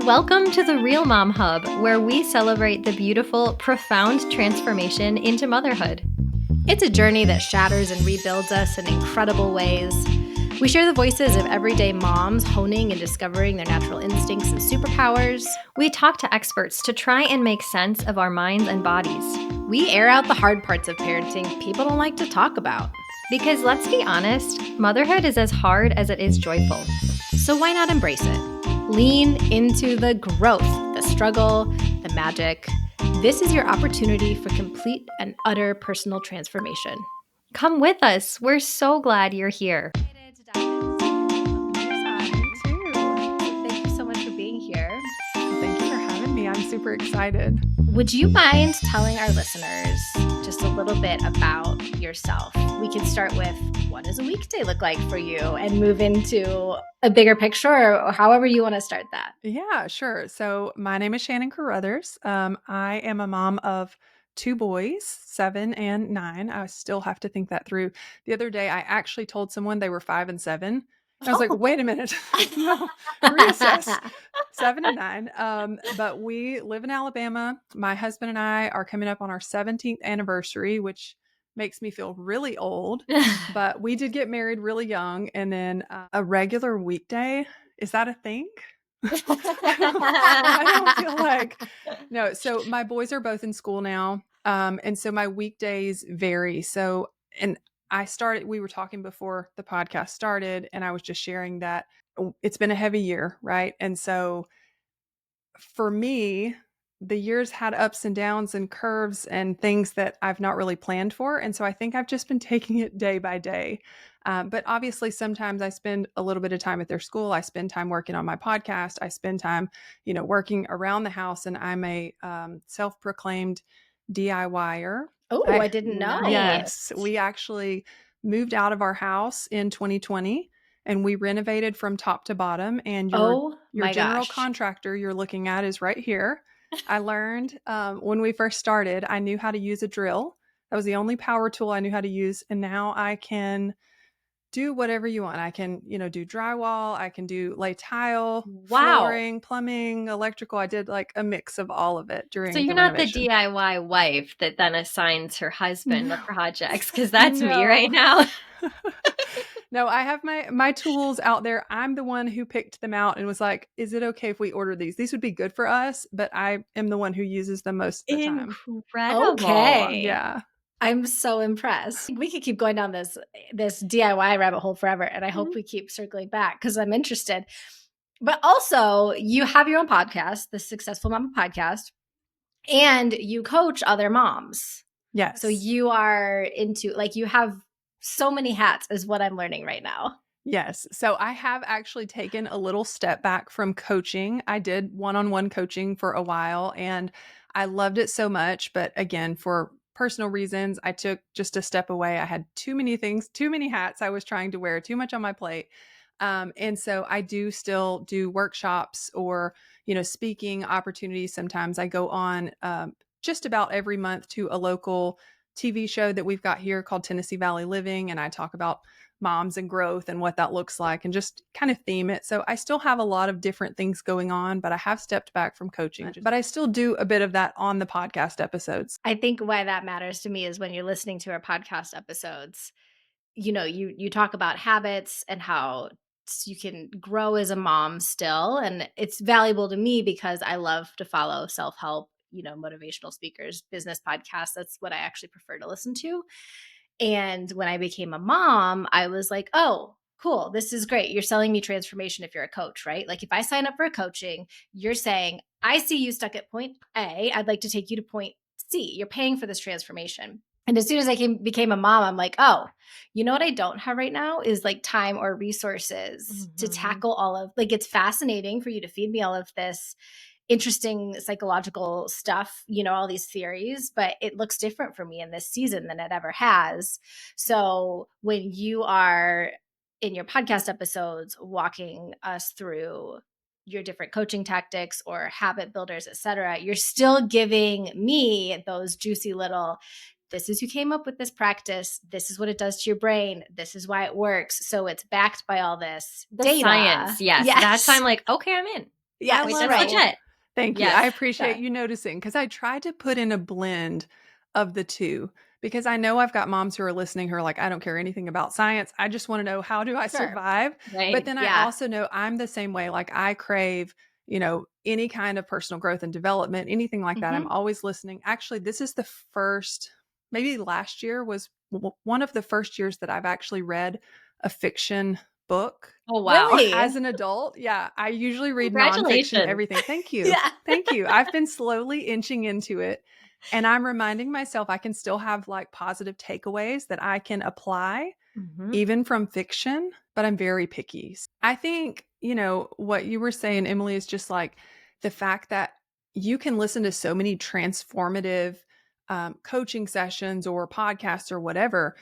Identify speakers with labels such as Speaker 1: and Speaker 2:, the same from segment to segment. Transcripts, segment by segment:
Speaker 1: Welcome to the Real Mom Hub, where we celebrate the beautiful, profound transformation into motherhood.
Speaker 2: It's a journey that shatters and rebuilds us in incredible ways. We share the voices of everyday moms honing and discovering their natural instincts and superpowers.
Speaker 1: We talk to experts to try and make sense of our minds and bodies.
Speaker 2: We air out the hard parts of parenting people don't like to talk about.
Speaker 1: Because let's be honest, motherhood is as hard as it is joyful.
Speaker 2: So why not embrace it? Lean into the growth, the struggle, the magic. This is your opportunity for complete and utter personal transformation.
Speaker 1: Come with us. We're so glad you're here.
Speaker 2: Thank you so much for being here.
Speaker 3: Thank you for having me. I'm super excited.
Speaker 2: Would you mind telling our listeners just a little bit about yourself? We can start with, what does a weekday look like for you, and move into a bigger picture, or however you want to start that.
Speaker 3: Yeah, sure. So my name is Shannon Carothers. I am a mom of two boys, 7 and 9. I still have to think that through. The other day, I actually told someone they were 5 and 7. I was like, wait a minute. No, reassess. 7 and 9. But we live in Alabama. My husband and I are coming up on our 17th anniversary, which makes me feel really old. But we did get married really young. And then a regular weekday, is that a thing? I don't feel like, no. So my boys are both in school now. And so my weekdays vary. So, and we were talking before the podcast started, and I was just sharing that it's been a heavy year, right? And so for me, the years had ups and downs and curves and things that I've not really planned for. And so I think I've just been taking it day by day. But obviously, sometimes I spend a little bit of time at their school. I spend time working on my podcast. I spend time, working around the house. And I'm a self-proclaimed DIYer.
Speaker 2: Oh, I didn't know.
Speaker 3: Yes. We actually moved out of our house in 2020 and we renovated from top to bottom. And your general contractor you're looking at is right here. I learned when we first started, I knew how to use a drill. That was the only power tool I knew how to use. And now I can do whatever you want. I can, do drywall. I can lay tile, flooring, plumbing, electrical. I did like a mix of all of it during.
Speaker 1: So you're not the DIY wife that then assigns her husband the projects, because that's me right now.
Speaker 3: No, I have my tools out there. I'm the one who picked them out and was like, is it okay if we order these? These would be good for us, but I am the one who uses them most of the time.
Speaker 1: Incredible.
Speaker 2: Okay.
Speaker 3: Yeah.
Speaker 2: I'm so impressed. We could keep going down this DIY rabbit hole forever, and I hope we keep circling back because I'm interested. But also, you have your own podcast, the Successful Mama Podcast, and you coach other moms.
Speaker 3: Yes.
Speaker 2: So you are into, you have so many hats is what I'm learning right now.
Speaker 3: Yes. So I have actually taken a little step back from coaching. I did one-on-one coaching for a while and I loved it so much. But again, for personal reasons, I took just a step away. I had too many things, too many hats I was trying to wear, too much on my plate. And so I do still do workshops or, speaking opportunities. Sometimes I go on just about every month to a local TV show that we've got here called Tennessee Valley Living. And I talk about moms and growth and what that looks like and just kind of theme it. So I still have a lot of different things going on, but I have stepped back from coaching, but I still do a bit of that on the podcast episodes.
Speaker 2: I think why that matters to me is when you're listening to our podcast episodes, you talk about habits and how you can grow as a mom still. And it's valuable to me because I love to follow self-help, motivational speakers, business podcasts. That's what I actually prefer to listen to. And when I became a mom, I was like, oh, cool. This is great. You're selling me transformation if you're a coach, right? Like if I sign up for a coaching, you're saying, I see you stuck at point A. I'd like to take you to point C. You're paying for this transformation. And as soon as I became a mom, I'm like, oh, you know what I don't have right now is like time or resources to tackle all of, it's fascinating for you to feed me all of this interesting psychological stuff, all these theories, but it looks different for me in this season than it ever has. So when you are in your podcast episodes, walking us through your different coaching tactics or habit builders, et cetera, you're still giving me those juicy little, this is who came up with this practice. This is what it does to your brain. This is why it works. So it's backed by all this data.
Speaker 1: Science. Yes. That's I'm like, okay, I'm in.
Speaker 2: Yes,
Speaker 1: Wait,
Speaker 3: love
Speaker 1: that's
Speaker 3: that. Well,
Speaker 1: legit.
Speaker 3: thank you. I
Speaker 2: yes,
Speaker 3: appreciate
Speaker 2: yeah.
Speaker 3: you noticing because I tried to put in a blend of the two because I know I've got moms who are listening who are like, I don't care anything about science. I just want to know, how do I
Speaker 2: Sure.
Speaker 3: survive? But
Speaker 1: Right.
Speaker 3: then I
Speaker 2: Yeah.
Speaker 3: also know I'm the same way. Like I crave, any kind of personal growth and development, anything like that. I'm
Speaker 2: Mhm.
Speaker 3: always listening. Actually, this is the first, maybe last year was one of the first years that I've actually read a fiction book
Speaker 1: Oh, wow.
Speaker 2: Really?
Speaker 3: as an adult. Yeah, I usually read nonfiction,
Speaker 1: Congratulations.
Speaker 3: everything. Thank you.
Speaker 2: Yeah.
Speaker 3: Thank you. I've been slowly inching into it. And I'm reminding myself I can still have like positive takeaways that I can apply
Speaker 1: Mhm.
Speaker 3: even from fiction, but I'm very picky. I think, what you were saying, Emily, is just like the fact that you can listen to so many transformative coaching sessions or podcasts or whatever,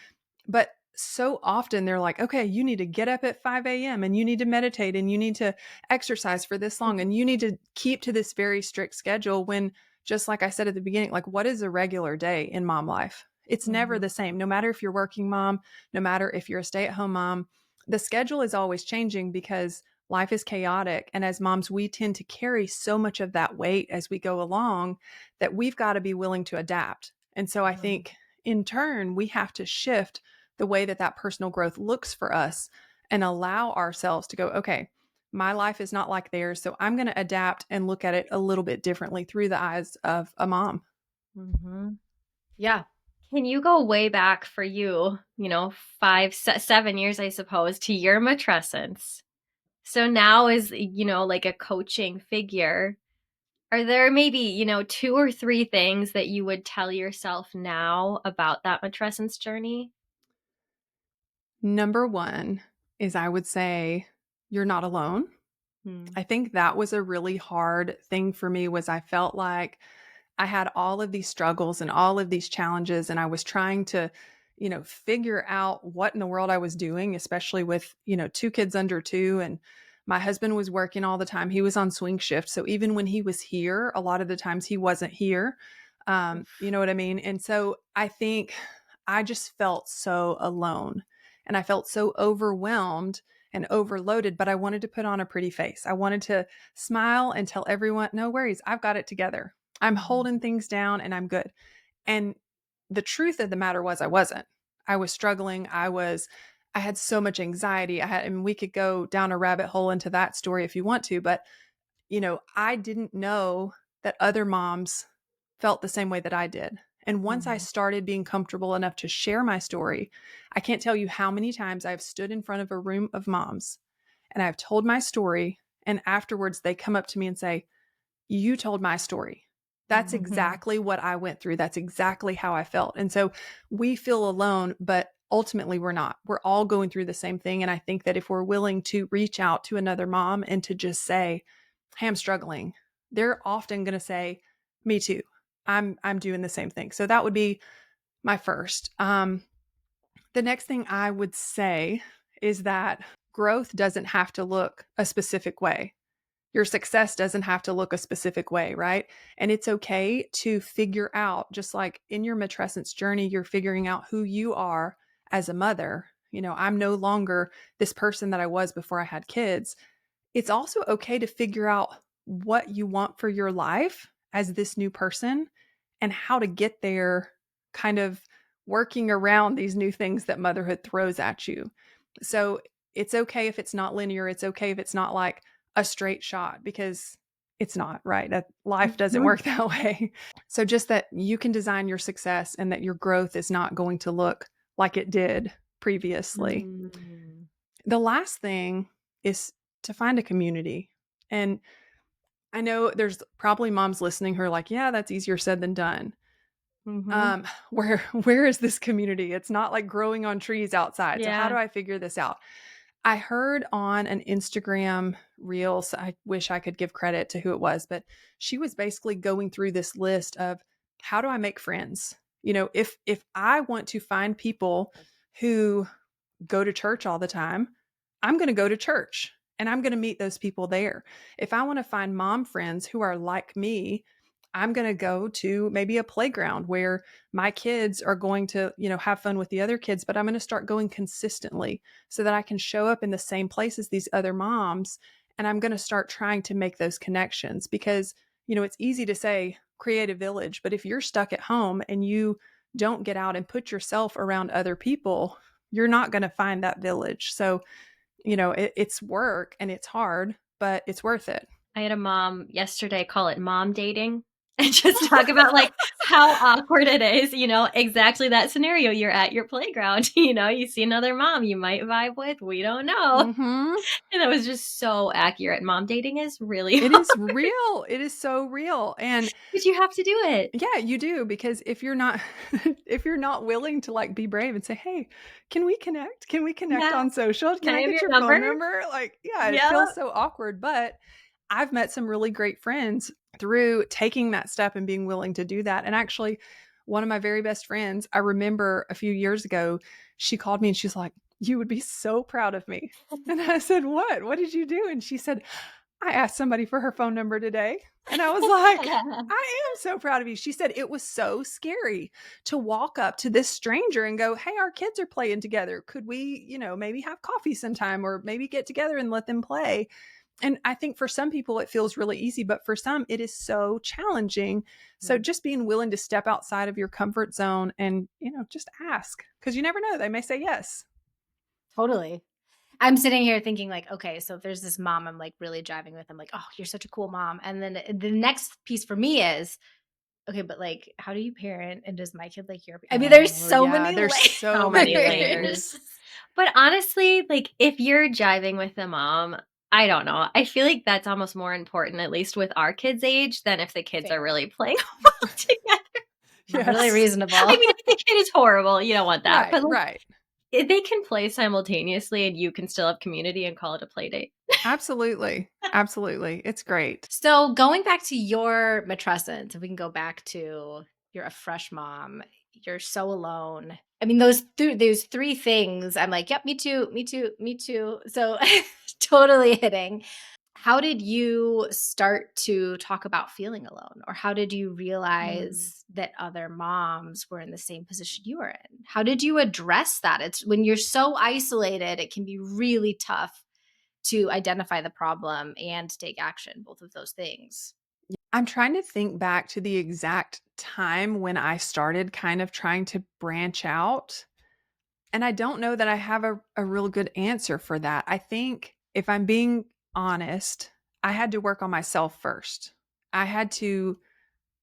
Speaker 3: but so often they're like, okay, you need to get up at 5 a.m. and you need to meditate and you need to exercise for this long and you need to keep to this very strict schedule when, just like I said at the beginning, like what is a regular day in mom life? It's never
Speaker 2: Mhm.
Speaker 3: the same. No matter if you're working mom, no matter if you're a stay-at-home mom, the schedule is always changing because life is chaotic. And as moms, we tend to carry so much of that weight as we go along that we've got to be willing to adapt. And so I
Speaker 2: Mhm.
Speaker 3: think in turn, we have to shift the way that personal growth looks for us and allow ourselves to go, okay, my life is not like theirs. So I'm going to adapt and look at it a little bit differently through the eyes of a mom.
Speaker 2: Mhm. Yeah.
Speaker 1: Can you go way back for you, 7 years, I suppose, to your matrescence? So now is, like a coaching figure. Are there maybe, two or three things that you would tell yourself now about that matrescence journey?
Speaker 3: Number one is I would say you're not alone.
Speaker 2: Hmm.
Speaker 3: I think that was a really hard thing for me was I felt like I had all of these struggles and all of these challenges and I was trying to, figure out what in the world I was doing, especially with, two kids under 2 and my husband was working all the time. He was on swing shift. So even when he was here, a lot of the times he wasn't here. You
Speaker 2: Oof.
Speaker 3: know what I mean? And so I think I just felt so alone and I felt so overwhelmed and overloaded, but I wanted to put on a pretty face. I wanted to smile and tell everyone, no worries, I've got it together. I'm
Speaker 2: Mhm.
Speaker 3: holding things down and I'm good. And the truth of the matter was I wasn't. I was struggling. I had so much anxiety. And we could go down a rabbit hole into that story if you want to, but I didn't know that other moms felt the same way that I did. And once I
Speaker 2: Mhm.
Speaker 3: started being comfortable enough to share my story, I can't tell you how many times I've stood in front of a room of moms and I've told my story. And afterwards, they come up to me and say, you told my story. That's
Speaker 2: Mhm.
Speaker 3: exactly what I went through. That's exactly how I felt. And so we feel alone, but ultimately we're not. We're all going through the same thing. And I think that if we're willing to reach out to another mom and to just say, hey, I'm struggling, they're often going to say, me too. I'm doing the same thing. So that would be my first. The next thing I would say is that growth doesn't have to look a specific way. Your success doesn't have to look a specific way, right? And it's okay to figure out, just like in your matrescence journey, you're figuring out who you are as a mother. I'm no longer this person that I was before I had kids. It's also okay to figure out what you want for your life as this new person and how to get there, kind of working around these new things that motherhood throws at you. So it's okay if it's not linear. It's okay if it's not like a straight shot because it's not, right? That life doesn't
Speaker 2: Mhm.
Speaker 3: work that way. So just that you can design your success and that your growth is not going to look like it did previously.
Speaker 2: Mm.
Speaker 3: The last thing is to find a community. And I know there's probably moms listening who are like, yeah, that's easier said than done.
Speaker 2: Mhm.
Speaker 3: Where is this community? It's not like growing on trees outside. So how do
Speaker 1: Yeah.
Speaker 3: I figure this out? I heard on an Instagram reel, so I wish I could give credit to who it was, but she was basically going through this list of how do I make friends? If I want to find people who go to church all the time, I'm going to go to church and I'm going to meet those people there. If I want to find mom friends who are like me, I'm going to go to maybe a playground where my kids are going to, have fun with the other kids, but I'm going to start going consistently so that I can show up in the same place as these other moms And I'm going to start trying to make those connections because, it's easy to say create a village, but if you're stuck at home and you don't get out and put yourself around other people, you're not going to find that village. So, it's work and it's hard, but it's worth it.
Speaker 1: I had a mom yesterday call it mom dating and just talk about like how awkward it is, exactly that scenario. You're at your playground, you see another mom you might vibe with, we don't know.
Speaker 3: Mm-hmm.
Speaker 1: And that was just so accurate. Mom dating is really
Speaker 3: It
Speaker 1: hard.
Speaker 3: is real. It is so real. And
Speaker 1: But you have to do it.
Speaker 3: yeah, you do, because if you're not if you're not willing to like be brave and say, "Hey, can we connect? Can we connect
Speaker 1: Yeah.
Speaker 3: on social?
Speaker 1: Can
Speaker 3: Can
Speaker 1: I
Speaker 3: I
Speaker 1: have
Speaker 3: get
Speaker 1: your
Speaker 3: your
Speaker 1: number?
Speaker 3: phone number?" Like, yeah, it
Speaker 1: Yeah.
Speaker 3: feels so awkward, but I've met some really great friends through taking that step and being willing to do that. And actually, one of my very best friends, I remember a few years ago, she called me and she's like, "You would be so proud of me." And I said, "What? What did you do?" And she said, "I asked somebody for her phone number today." And I was like, "I am so proud of you." She said it was so scary to walk up to this stranger and go, "Hey, our kids are playing together. Could we, maybe have coffee sometime or maybe get together and let them play?" And I think for some people it feels really easy, but for some it is so challenging. So just being willing to step outside of your comfort zone and, just ask, because you never know, they may say yes.
Speaker 2: Totally. I'm sitting here thinking like, okay, so if there's this mom I'm like really jiving with, I'm like, oh, you're such a cool mom. And then the next piece for me is, okay, but like, how do you parent? And does my kid like your? I mean, there's so many
Speaker 3: There's
Speaker 2: layers.
Speaker 3: so many layers.
Speaker 1: But honestly, like if you're jiving with the mom, I don't know. I feel like that's almost more important, at least with our kids' age, than if the kids are
Speaker 2: Fair.
Speaker 1: really playing well together.
Speaker 2: Really
Speaker 3: Yes.
Speaker 2: reasonable.
Speaker 1: I mean, if the kid is horrible, you don't want that.
Speaker 3: Right,
Speaker 1: But like,
Speaker 3: right.
Speaker 1: they can play simultaneously and you can still have community and call it a play date.
Speaker 3: Absolutely. Absolutely. It's great.
Speaker 2: So going back to your matrescence, if we can go back to you're a fresh mom, you're so alone. I mean, those three things, I'm like, yep, me too, me too, me too. So totally hitting. How did you start to talk about feeling alone? Or how did you realize that other moms were in the same position you were in? How did you address that? It's when you're so isolated, it can be really tough to identify the problem and take action, both of those things.
Speaker 3: I'm trying to think back to the exact time when I started kind of trying to branch out. And I don't know that I have a real good answer for that. I think if I'm being honest, I had to work on myself first. I had to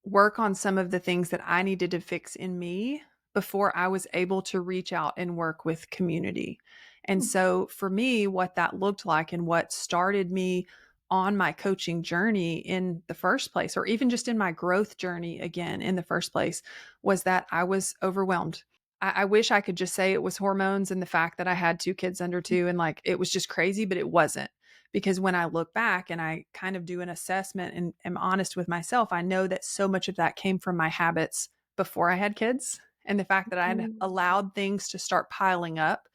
Speaker 3: work on some of the things that I needed to fix in me before I was able to reach out and work with community. And so for me, what that looked like and what started me on my coaching journey in the first place, or even just in my growth journey again in the first place, was that I was overwhelmed. I wish I could just say it was hormones and the fact that I had two kids under two and like it was just crazy, but it wasn't. Because when I look back and I kind of do an assessment and am honest with myself, I know that so much of that came from my habits before I had kids and the fact that I had allowed things to start piling up.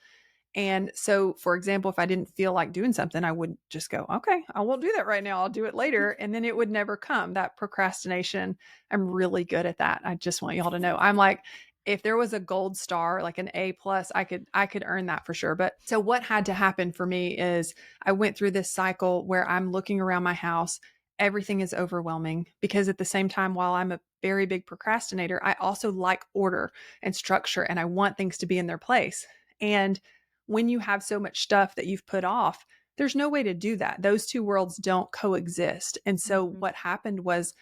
Speaker 3: And so, for example, if I didn't feel like doing something, I would just go, okay, I won't do that right now. I'll do it later. And then it would never come. That procrastination, I'm really good at that. I just want y'all to know. I'm like, if there was a gold star, like an A plus, I could earn that for sure. But so what had to happen for me is I went through this cycle where I'm looking around my house. Everything is overwhelming because at the same time, while I'm a very big procrastinator, I also like order and structure and I want things to be in their place. And when you have so much stuff that you've put off, there's no way to do that. Those two worlds don't coexist. And so what happened was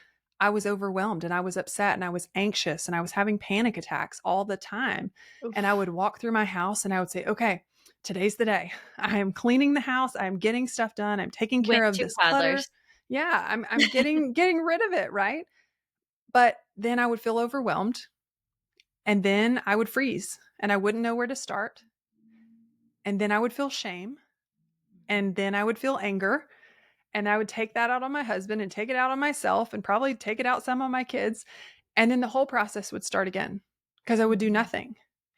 Speaker 3: I was overwhelmed and I was upset and I was anxious and I was having panic attacks all the time.
Speaker 2: Oof.
Speaker 3: And I would walk through my house and I would say, okay, today's the day. I am cleaning the house. I'm getting stuff done. I'm taking
Speaker 1: With
Speaker 3: care of
Speaker 1: two
Speaker 3: this clutter.
Speaker 1: toddlers.
Speaker 3: Yeah, I'm getting rid of it, right? But then I would feel overwhelmed and then I would freeze and I wouldn't know where to start. And then I would feel shame. And then I would feel anger. And I would take that out on my husband and take it out on myself and probably take it out some on my kids. And then the whole process would start again because I would do nothing.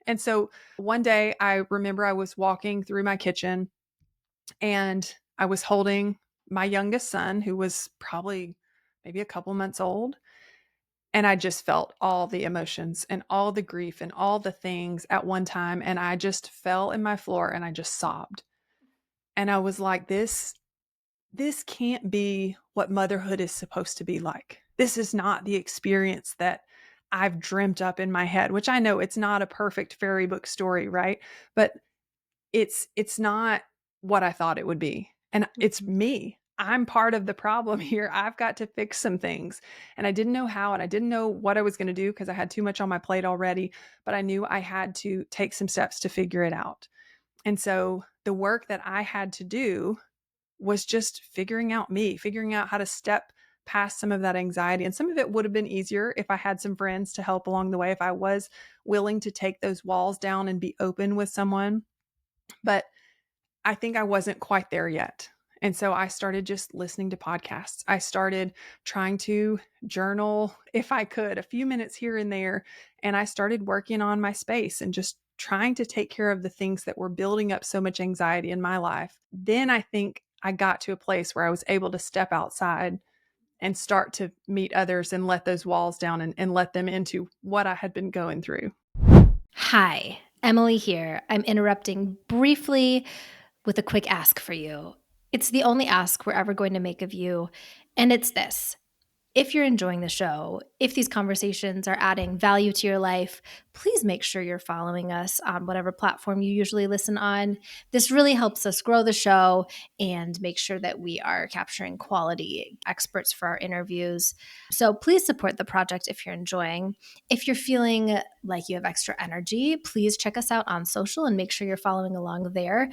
Speaker 3: And so one day I remember I was walking through my kitchen and I was holding my youngest son, who was probably maybe a couple months old. And I just felt all the emotions and all the grief and all the things at one time. And I just fell in my floor and I just sobbed. And I was like, this can't be what motherhood is supposed to be like. This is not the experience that I've dreamt up in my head, which I know it's not a perfect fairy book story, right? But it's not what I thought it would be. And it's
Speaker 2: Mhm.
Speaker 3: me. I'm part of the problem here. I've got to fix some things. And I didn't know how, and I didn't know what I was going to do because I had too much on my plate already, but I knew I had to take some steps to figure it out. And so the work that I had to do was just figuring out me, figuring out how to step past some of that anxiety. And some of it would have been easier if I had some friends to help along the way, if I was willing to take those walls down and be open with someone. But I think I wasn't quite there yet. And so I started just listening to podcasts. I started trying to journal if I could, a few minutes here and there. And I started working on my space and just trying to take care of the things that were building up so much anxiety in my life. Then I think I got to a place where I was able to step outside and start to meet others and let those walls down and let them into what I had been going through.
Speaker 2: Hi, Emily here. I'm interrupting briefly with a quick ask for you. It's the only ask we're ever going to make of you, and it's this. If you're enjoying the show, if these conversations are adding value to your life, please make sure you're following us on whatever platform you usually listen on. This really helps us grow the show and make sure that we are capturing quality experts for our interviews. So please support the project if you're enjoying. If you're feeling like you have extra energy, please check us out on social and make sure you're following along there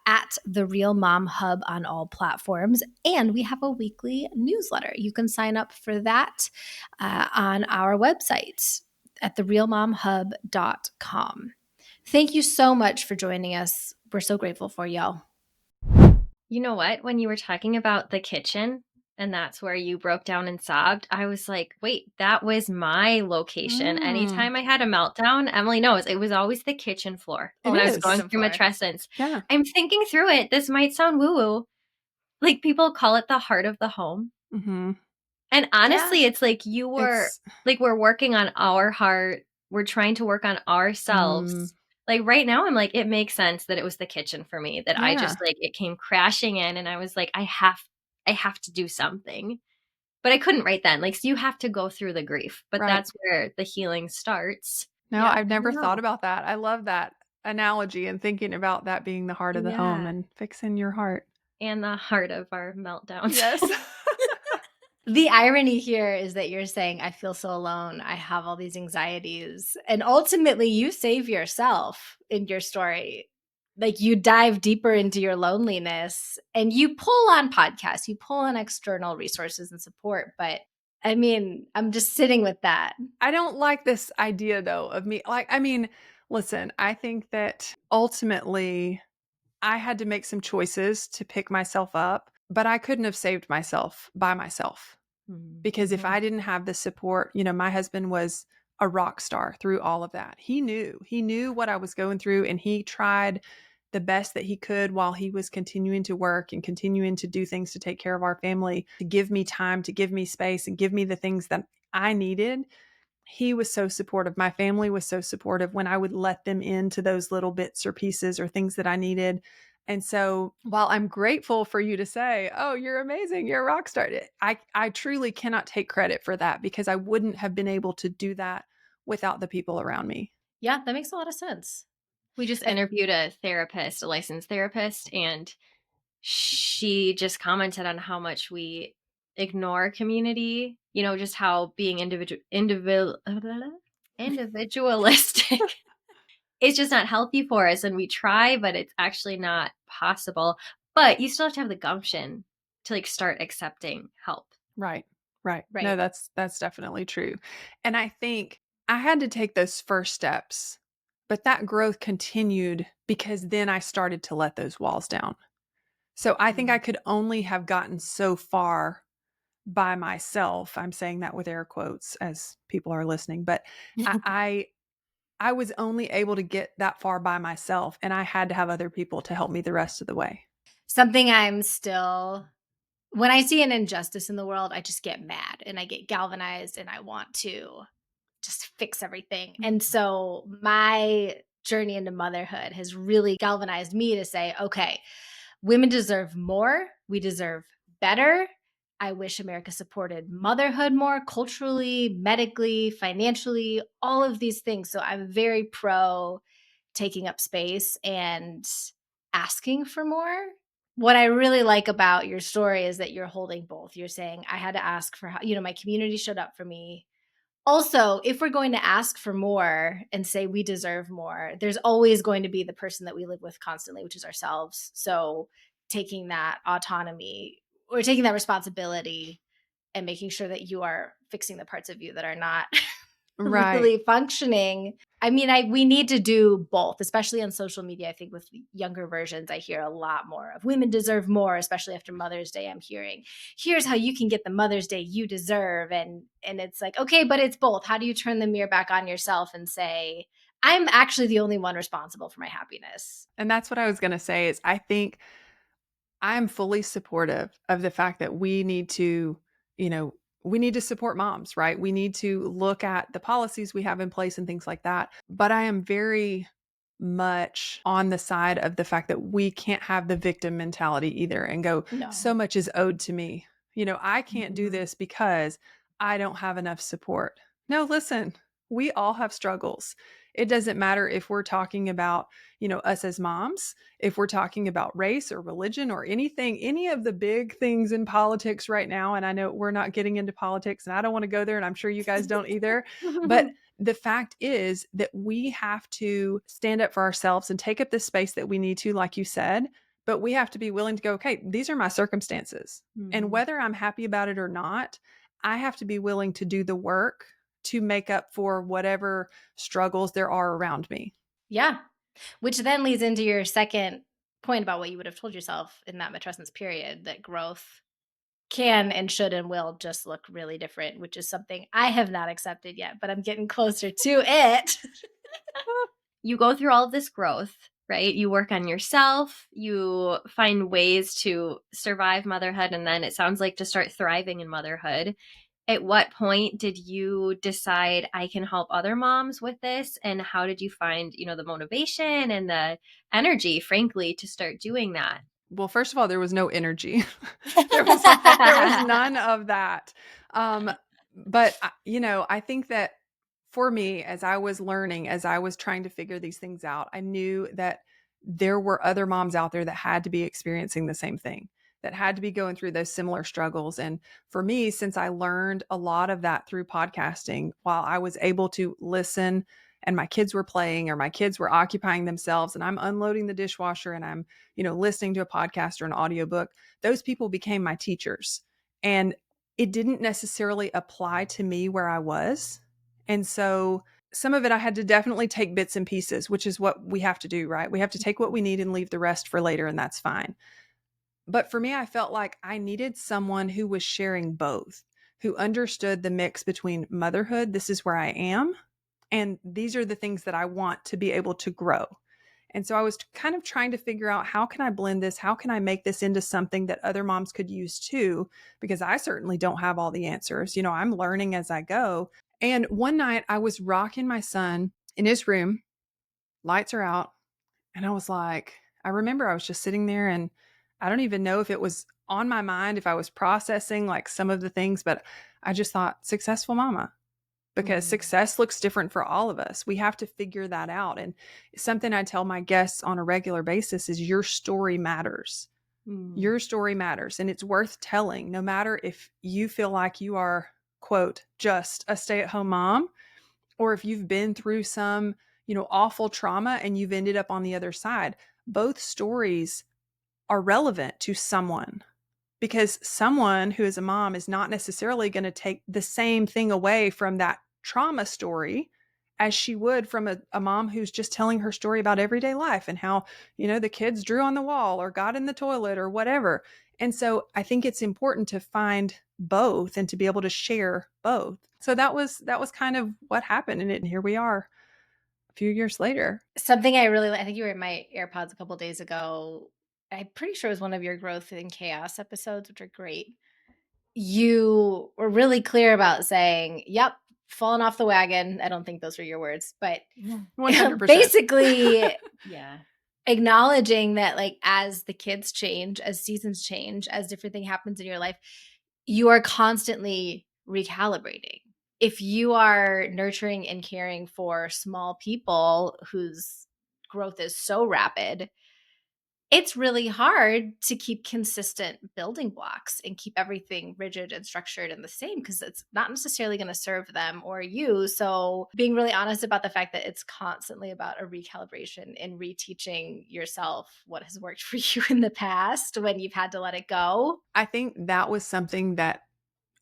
Speaker 2: at the Real Mom Hub on all platforms. And we have a weekly newsletter. You can sign up for that on our website at therealmomhub.com. Thank you so much for joining us. We're so grateful for y'all.
Speaker 1: You know what? When you were talking about the kitchen and that's where you broke down and sobbed, I was like, wait, that was my location.
Speaker 3: Mm,
Speaker 1: Anytime I had a meltdown, Emily knows it was always the kitchen floor
Speaker 3: it
Speaker 1: when I was
Speaker 3: is.
Speaker 1: going
Speaker 2: Kitchen
Speaker 1: through
Speaker 2: floor.
Speaker 1: matrescence.
Speaker 3: Yeah.
Speaker 1: I'm thinking through it. This might sound woo woo. Like people call it the heart of the home.
Speaker 3: Mm-hmm.
Speaker 1: And
Speaker 2: Yeah.
Speaker 1: honestly, it's like you were,
Speaker 3: It's
Speaker 1: like, we're working on our heart. We're trying to work on
Speaker 3: mm,
Speaker 1: ourselves. Like right now, I'm like, it makes sense that it was the kitchen for me, that I
Speaker 3: yeah,
Speaker 1: just like, it came crashing in and I was like, I have to do something. But I couldn't right then. Like, so you have to go through the grief, but
Speaker 3: right.
Speaker 1: that's where the healing starts.
Speaker 3: No,
Speaker 2: Yeah.
Speaker 3: I've
Speaker 1: I
Speaker 3: never
Speaker 1: don't
Speaker 3: thought
Speaker 1: know.
Speaker 3: about that. I love that analogy and thinking about that being the heart of the home
Speaker 1: Yeah.
Speaker 3: and fixing your heart.
Speaker 1: And the heart of our meltdowns.
Speaker 3: Yes.
Speaker 2: The irony here is that you're saying, I feel so alone. I have all these anxieties. And ultimately, you save yourself in your story. Like you dive deeper into your loneliness and you pull on podcasts, you pull on external resources and support. But I mean, I'm just sitting with that.
Speaker 3: I don't like this idea though of me. Like, I mean, listen, I think that ultimately I had to make some choices to pick myself up, but I couldn't have saved myself by myself. Because if
Speaker 2: Mm-hmm.
Speaker 3: I didn't have the support, my husband was a rock star through all of that. He knew what I was going through and he tried the best that he could while he was continuing to work and continuing to do things to take care of our family, to give me time, to give me space and give me the things that I needed. He was so supportive. My family was so supportive when I would let them into those little bits or pieces or things that I needed. And so while I'm grateful for you to say, oh, you're amazing, you're a rock star, I truly cannot take credit for that because I wouldn't have been able to do that without the people around me.
Speaker 2: Yeah, that makes a lot of sense.
Speaker 1: We just
Speaker 2: And
Speaker 1: interviewed a therapist, a licensed therapist, and she just commented on how much we ignore community, just how being individualistic is just not healthy for us. And we try, but it's actually not possible. But you still have to have the gumption to like start accepting help.
Speaker 3: Right. Right. No,
Speaker 2: right.
Speaker 3: that's definitely true. And I think I had to take those first steps, but that growth continued because then I started to let those walls down. So I think I could only have gotten so far by myself. I'm saying that with air quotes as people are listening, but I I, I was only able to get that far by myself and I had to have other people to help me the rest of the way.
Speaker 2: Something I'm still when I see an injustice in the world, I just get mad and I get galvanized and I want to just fix everything. And so my journey into motherhood has really galvanized me to say, okay, women deserve more. We deserve better. I wish America supported motherhood more culturally, medically, financially, all of these things. So I'm very pro taking up space and asking for more. What I really like about your story is that you're holding both. You're saying, I had to ask for, my community showed up for me. Also, if we're going to ask for more and say we deserve more, there's always going to be the person that we live with constantly, which is ourselves. So taking that autonomy or taking that responsibility and making sure that you are fixing the parts of you that are not
Speaker 3: Right.
Speaker 2: really functioning. I mean, we need to do both, especially on social media. I think with younger versions, I hear a lot more of women deserve more, especially after Mother's Day. I'm hearing, here's how you can get the Mother's Day you deserve. And it's like, okay, but it's both. How do you turn the mirror back on yourself and say, I'm actually the only one responsible for my happiness?
Speaker 3: And that's what I was going to say is I think I'm fully supportive of the fact that we need to, we need to support moms, right? We need to look at the policies we have in place and things like that. But I am very much on the side of the fact that we can't have the victim mentality either and go,
Speaker 2: No.
Speaker 3: so much is owed to me. I can't do this because I don't have enough support. No, listen, we all have struggles. It doesn't matter if we're talking about, us as moms, if we're talking about race or religion or anything, any of the big things in politics right now. And I know we're not getting into politics and I don't want to go there. And I'm sure you guys don't either. But the fact is that we have to stand up for ourselves and take up the space that we need to, like you said, but we have to be willing to go, okay, these are my circumstances. And whether I'm happy about it or not, I have to be willing to do the work to make up for whatever struggles there are around me.
Speaker 2: Yeah. Which then leads into your second point about what you would have told yourself in that matrescence period, that growth can and should and will just look really different, which is something I have not accepted yet, but I'm getting closer to it.
Speaker 1: You go through all of this growth, right? You work on yourself, you find ways to survive motherhood, and then it sounds like to start thriving in motherhood. At what point did you decide I can help other moms with this? And how did you find, the motivation and the energy, frankly, to start doing that?
Speaker 3: Well, first of all, there was no energy. there was none of that. But I think that for me, as I was learning, as I was trying to figure these things out, I knew that there were other moms out there that had to be experiencing the same thing, that had to be going through those similar struggles. And for me, since I learned a lot of that through podcasting, while I was able to listen and my kids were playing or my kids were occupying themselves and I'm unloading the dishwasher and I'm, listening to a podcast or an audiobook, those people became my teachers. And it didn't necessarily apply to me where I was. And so some of it I had to definitely take bits and pieces, which is what we have to do, right? We have to take what we need and leave the rest for later, and that's fine. But for me, I felt like I needed someone who was sharing both, who understood the mix between motherhood, this is where I am, and these are the things that I want to be able to grow. And so I was kind of trying to figure out, how can I blend this? How can I make this into something that other moms could use too? Because I certainly don't have all the answers. I'm learning as I go. And one night I was rocking my son in his room, lights are out. And I was like, I remember I was just sitting there and I don't even know if it was on my mind, if I was processing like some of the things, but I just thought successful mama, because success looks different for all of us. We have to figure that out. And something I tell my guests on a regular basis is your story matters. Your story matters and it's worth telling, no matter if you feel like you are, quote, just a stay-at-home mom, or if you've been through some, awful trauma and you've ended up on the other side. Both stories are relevant to someone, because someone who is a mom is not necessarily going to take the same thing away from that trauma story as she would from a mom who's just telling her story about everyday life and how, the kids drew on the wall or got in the toilet or whatever. And so I think it's important to find both and to be able to share both. So that was kind of what happened. And here we are a few years later.
Speaker 2: Something I think you were in my AirPods a couple of days ago. I'm pretty sure it was one of your growth and chaos episodes, which are great. You were really clear about saying, yep, falling off the wagon. I don't think those were your words, but
Speaker 3: 100%.
Speaker 2: basically, yeah, acknowledging that, like, as the kids change, as seasons change, as different thing happens in your life, you are constantly recalibrating. If you are nurturing and caring for small people whose growth is so rapid, it's really hard to keep consistent building blocks and keep everything rigid and structured and the same, because it's not necessarily going to serve them or you. So being really honest about the fact that it's constantly about a recalibration and reteaching yourself what has worked for you in the past when you've had to let it go.
Speaker 3: I think that was something that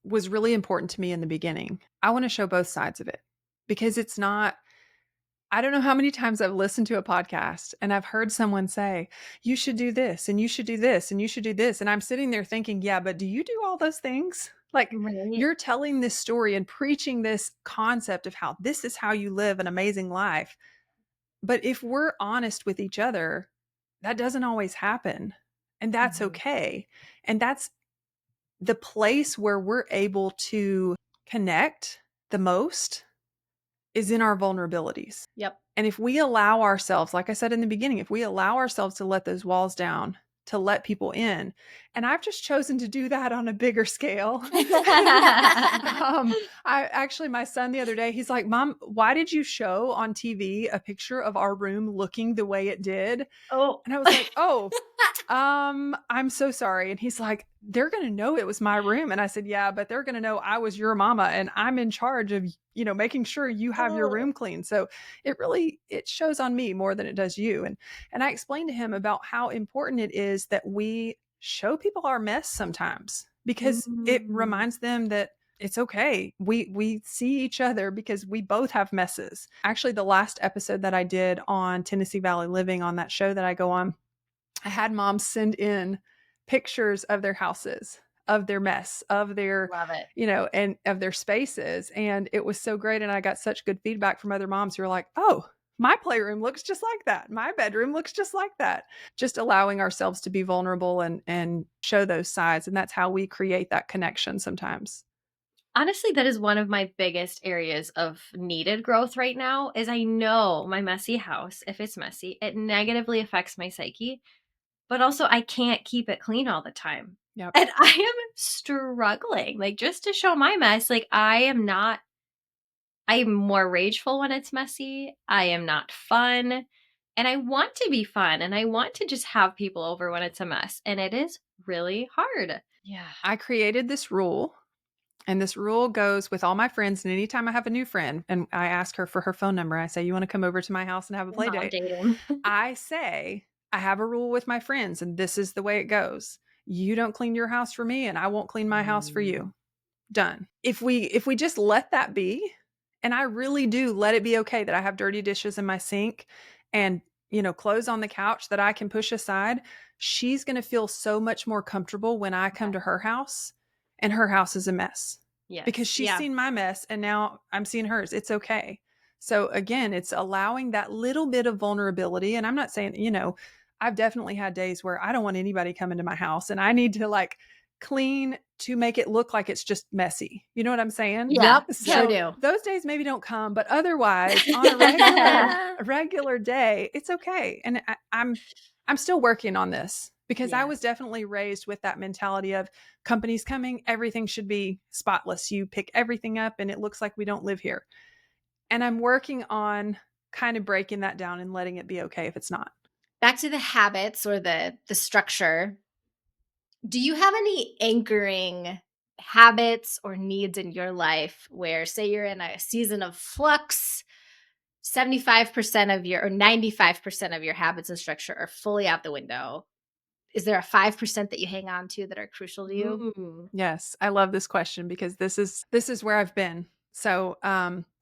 Speaker 3: was really important to me in the beginning. I want to show both sides of it because it's not, I don't know how many times I've listened to a podcast and I've heard someone say, you should do this and you should do this and you should do this. And I'm sitting there thinking, yeah, but do you do all those things? Like,
Speaker 2: Right.
Speaker 3: you're telling this story and preaching this concept of how this is how you live an amazing life. But if we're honest with each other, that doesn't always happen. And that's
Speaker 2: Mhm.
Speaker 3: okay. And that's the place where we're able to connect the most is in our vulnerabilities.
Speaker 2: Yep.
Speaker 3: And if we allow ourselves, like I said in the beginning, if we allow ourselves to let those walls down, to let people in, and I've just chosen to do that on a bigger scale. I actually, my son the other day, he's like, Mom, why did you show on TV a picture of our room looking the way it did?
Speaker 2: Oh.
Speaker 3: And I was like, oh, I'm so sorry. And he's like, they're going to know it was my room. And I said, yeah, but they're going to know I was your mama and I'm in charge of, making sure you have your room clean. So it shows on me more than it does you. And I explained to him about how important it is that we show people our mess sometimes because it
Speaker 2: Mm.
Speaker 3: reminds them that it's okay. We see each other because we both have messes. Actually, the last episode that I did on Tennessee Valley Living on that show that I go on, I had moms send in pictures of their houses, of their mess, of their,
Speaker 2: Love it.
Speaker 3: and of their spaces. And it was so great. And I got such good feedback from other moms who were like, oh, my playroom looks just like that. My bedroom looks just like that. Just allowing ourselves to be vulnerable and show those sides. And that's how we create that connection sometimes.
Speaker 1: Honestly, that is one of my biggest areas of needed growth right now is I know my messy house, if it's messy, it negatively affects my psyche, but also I can't keep it clean all the time.
Speaker 3: Yep.
Speaker 1: And I am struggling, like, just to show my mess, like, I am more rageful when it's messy. I am not fun. And I want to be fun and I want to just have people over when it's a mess. And it is really hard.
Speaker 2: Yeah.
Speaker 3: I created this rule. And this rule goes with all my friends. And anytime I have a new friend and I ask her for her phone number, I say, you want to come over to my house and have a play
Speaker 1: Mom
Speaker 3: date?
Speaker 1: dating.
Speaker 3: I say, I have a rule with my friends and this is the way it goes. You don't clean your house for me and I won't clean my house for you. Done. If we just let that be, and I really do let it be okay that I have dirty dishes in my sink and, clothes on the couch that I can push aside, she's going to feel so much more comfortable when I come to her house and her house is a mess. Because
Speaker 1: Yes.
Speaker 3: she's
Speaker 2: Yeah.
Speaker 3: seen my mess and now I'm seeing hers. It's okay. So again, it's allowing that little bit of vulnerability. And I'm not saying, I've definitely had days where I don't want anybody coming to my house and I need to like clean to make it look like it's just messy. You know what I'm saying?
Speaker 1: Yeah.
Speaker 2: Yep.
Speaker 3: So
Speaker 2: Sure do.
Speaker 3: those days maybe don't come, but otherwise on a regular day, it's okay. And I'm still working on this because I was definitely raised with that mentality of companies coming, everything should be spotless. You pick everything up and it looks like we don't live here. And I'm working on kind of breaking that down and letting it be okay if it's not.
Speaker 2: Back to the habits or the structure. Do you have any anchoring habits or needs in your life where, say, you're in a season of flux, 75% of your or 95% of your habits and structure are fully out the window? Is there a 5% that you hang on to that are crucial to you?
Speaker 1: Ooh.
Speaker 3: Yes, I love this question because this is where I've been. So,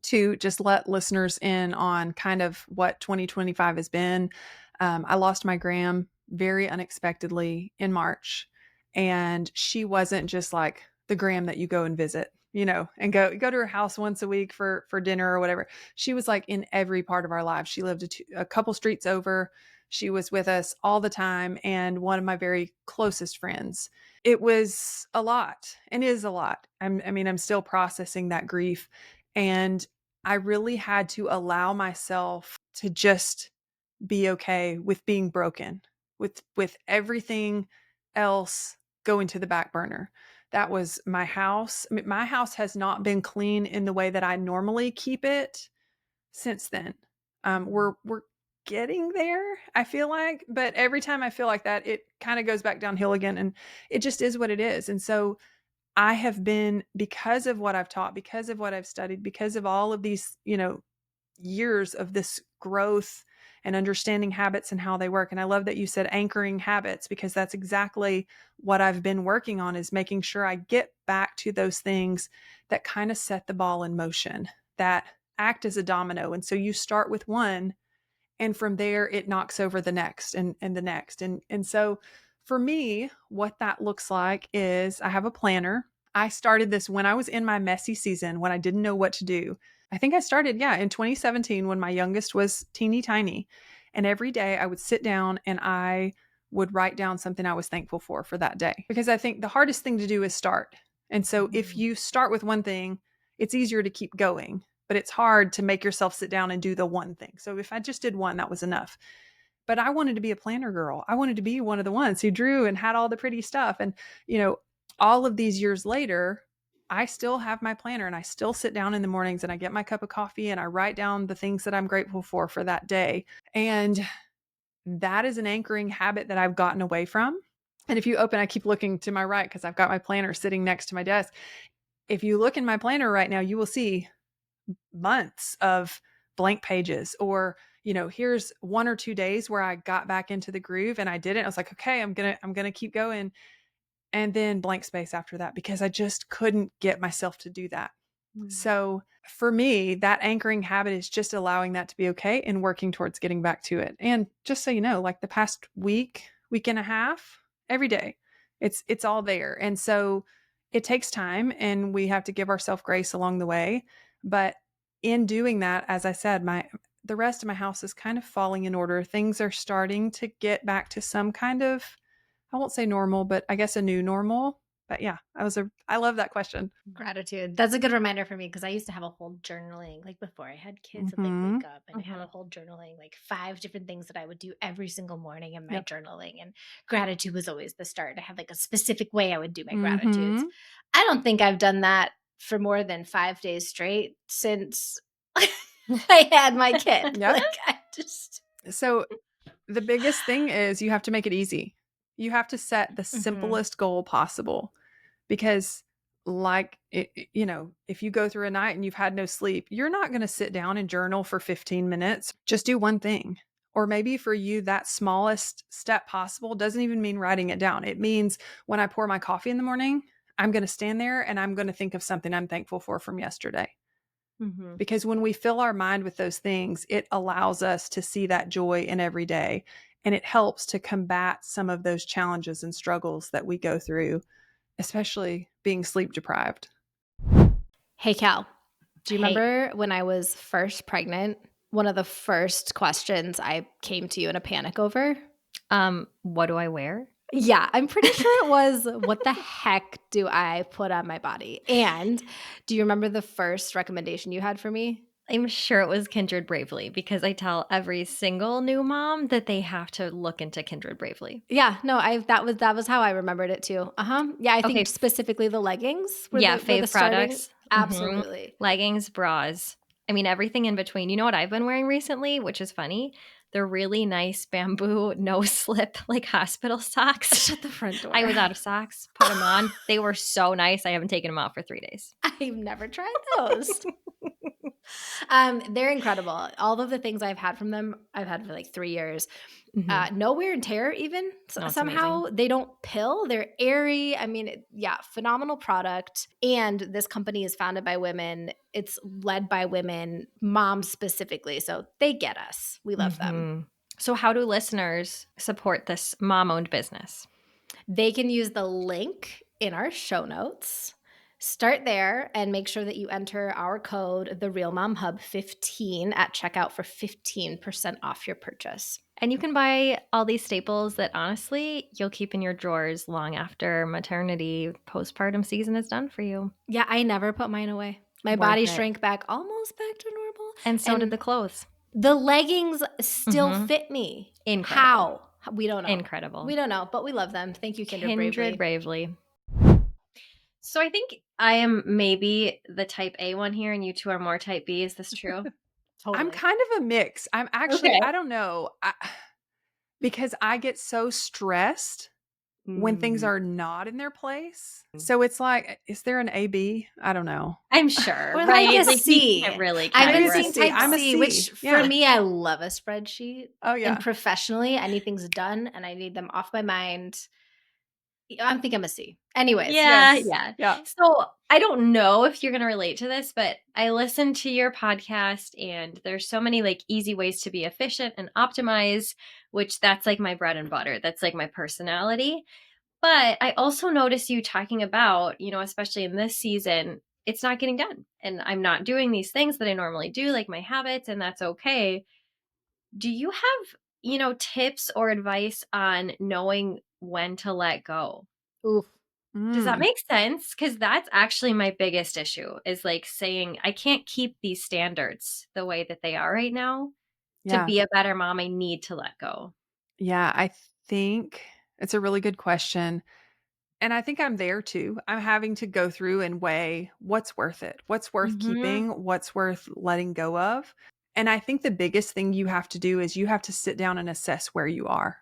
Speaker 3: to just let listeners in on kind of what 2025 has been, I lost my gram very unexpectedly in March, and she wasn't just like the gram that you go and visit, and go to her house once a week for dinner or whatever. She was like in every part of our lives. She lived a couple streets over. She was with us all the time, and one of my very closest friends. It was a lot and is a lot. I'm still processing that grief. And I really had to allow myself to just be okay with being broken, with everything else going to the back burner. That was my house. I mean, my house has not been clean in the way that I normally keep it since then. We're getting there, I feel like, but every time I feel like that, it kind of goes back downhill again, and it just is what it is. And so I have been, because of what I've taught, because of what I've studied, because of all of these, years of this growth and understanding habits and how they work. And I love that you said anchoring habits, because that's exactly what I've been working on, is making sure I get back to those things that kind of set the ball in motion, that act as a domino. And so you start with one, and from there it knocks over the next and the next. And so for me, what that looks like is I have a planner. I started this when I was in my messy season, when I didn't know what to do. I think I started, in 2017, when my youngest was teeny tiny. And every day I would sit down and I would write down something I was thankful for that day. Because I think the hardest thing to do is start. And so if you start with one thing, it's easier to keep going, but it's hard to make yourself sit down and do the one thing. So if I just did one, that was enough. But I wanted to be a planner girl. I wanted to be one of the ones who drew and had all the pretty stuff. And, all of these years later, I still have my planner, and I still sit down in the mornings and I get my cup of coffee and I write down the things that I'm grateful for that day. And that is an anchoring habit that I've gotten away from. And if you open, I keep looking to my right because I've got my planner sitting next to my desk. If you look in my planner right now, you will see months of blank pages, or here's 1 or 2 days where I got back into the groove and I did it. I was like, okay, I'm gonna keep going. And then blank space after that, because I just couldn't get myself to do that. So for me, that anchoring habit is just allowing that to be okay and working towards getting back to it. And just so you know, like the past week and a half, every day, it's all there. And so it takes time, and we have to give ourselves grace along the way. But in doing that, as I said, the rest of my house is kind of falling in order. Things are starting to get back to some kind of, I won't say normal, but I guess a new normal. But yeah, I love that question.
Speaker 2: Gratitude. That's a good reminder for me, because I used to have a whole journaling, like before I had kids, I'd like wake up and I had a whole journaling, like 5 different things that I would do every single morning in my journaling. And gratitude was always the start. I had like a specific way I would do my gratitudes. I don't think I've done that for more than 5 days straight since I had my kid.
Speaker 3: Yep.
Speaker 2: Like
Speaker 3: So the biggest thing is you have to make it easy. You have to set the simplest goal possible, because if you go through a night and you've had no sleep, you're not going to sit down and journal for 15 minutes. Just do one thing. Or maybe for you, that smallest step possible doesn't even mean writing it down. It means when I pour my coffee in the morning, I'm going to stand there and I'm going to think of something I'm thankful for from yesterday. Because when we fill our mind with those things, it allows us to see that joy in every day. And it helps to combat some of those challenges and struggles that we go through, especially being sleep deprived.
Speaker 2: Hey, Cal, do you remember when I was first pregnant, one of the first questions I came to you in a panic over?
Speaker 1: What do I wear?
Speaker 2: Yeah, I'm pretty sure it was, what the heck do I put on my body? And do you remember the first recommendation you had for me?
Speaker 1: I'm sure it was Kindred Bravely, because I tell every single new mom that they have to look into Kindred Bravely.
Speaker 2: Yeah, no, that was how I remembered it too. Yeah, I think specifically the leggings were the
Speaker 1: products.
Speaker 2: Absolutely.
Speaker 1: Leggings, bras. I mean, everything in between. You know what I've been wearing recently, which is funny? The really nice bamboo no slip like hospital socks.
Speaker 2: Shut the front door.
Speaker 1: I was out of socks, put them on. They were so nice. I haven't taken them out for 3 days.
Speaker 2: I've never tried those. They're incredible. All of the things I've had from them, I've had for like 3 years. No wear and tear even. Somehow
Speaker 1: amazing.
Speaker 2: They don't pill. They're airy. I mean, phenomenal product. And this company is founded by women. It's led by women, moms specifically. So they get us. We love them.
Speaker 1: So how do listeners support this mom-owned business?
Speaker 2: They can use the link in our show notes. Start there and make sure that you enter our code, the Real Mom Hub 15 at checkout for 15% off your purchase.
Speaker 1: And you can buy all these staples that honestly you'll keep in your drawers long after maternity, postpartum season is done for you.
Speaker 2: Yeah, I never put mine away. My body shrank back almost back to normal.
Speaker 1: And so did the clothes.
Speaker 2: The leggings still
Speaker 1: Mhm.
Speaker 2: fit me.
Speaker 1: Incredible.
Speaker 2: How? We don't know.
Speaker 1: Incredible.
Speaker 2: We don't know, but we love them. Thank you, Kindred Bravely.
Speaker 1: So I think I am maybe the type A one here, and you two are more type B. Is this true?
Speaker 3: I'm
Speaker 2: Totally.
Speaker 3: kind of a mix. I'm actually, I don't know, because I get so stressed when things are not in their place. So it's like, is there an AB? I don't know.
Speaker 1: I'm sure,
Speaker 2: Or
Speaker 1: right?
Speaker 2: like a
Speaker 1: Like, we
Speaker 2: C.
Speaker 1: can't really
Speaker 2: I've been
Speaker 3: Maybe it's a
Speaker 2: seeing
Speaker 1: categorize
Speaker 3: C.
Speaker 2: type
Speaker 3: I'm a
Speaker 2: C,
Speaker 3: C.
Speaker 2: which for
Speaker 3: Yeah.
Speaker 2: me, I love a spreadsheet.
Speaker 3: Oh, yeah.
Speaker 2: And professionally, I need things done and I need them off my mind. I think I'm a C. Anyways.
Speaker 1: Yeah,
Speaker 3: Yes.
Speaker 1: yeah.
Speaker 3: Yeah.
Speaker 1: So I don't know if you're going to relate to this, but I listened to your podcast and there's so many like easy ways to be efficient and optimize, which that's like my bread and butter. That's like my personality. But I also notice you talking about, especially in this season, it's not getting done. And I'm not doing these things that I normally do, like my habits, and that's okay. Do you have, tips or advice on knowing when to let go?
Speaker 2: Oof.
Speaker 1: Does that
Speaker 3: Mm,
Speaker 1: make sense? Because that's actually my biggest issue is like saying I can't keep these standards the way that they are right now. To
Speaker 3: yeah.
Speaker 1: be a better mom, I need to let go.
Speaker 3: Yeah. I think it's a really good question. And I think I'm there too. I'm having to go through and weigh what's worth it, what's worth
Speaker 1: Mm-hmm.
Speaker 3: keeping, what's worth letting go of. And I think the biggest thing you have to do is you have to sit down and assess where you are.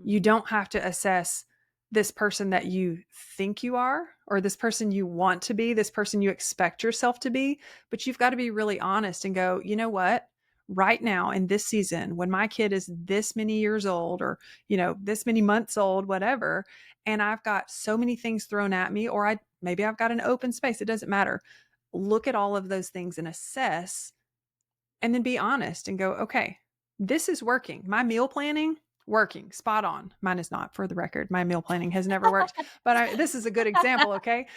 Speaker 3: You don't have to assess this person that you think you are or this person you want to be, this person you expect yourself to be, but you've got to be really honest and go, you know what? Right now in this season, when my kid is this many years old or, this many months old, whatever, and I've got so many things thrown at me, or maybe I've got an open space, it doesn't matter. Look at all of those things and assess and then be honest and go, okay, this is working. My meal planning, working, spot on. Mine is not, for the record. My meal planning has never worked, but this is a good example. Okay.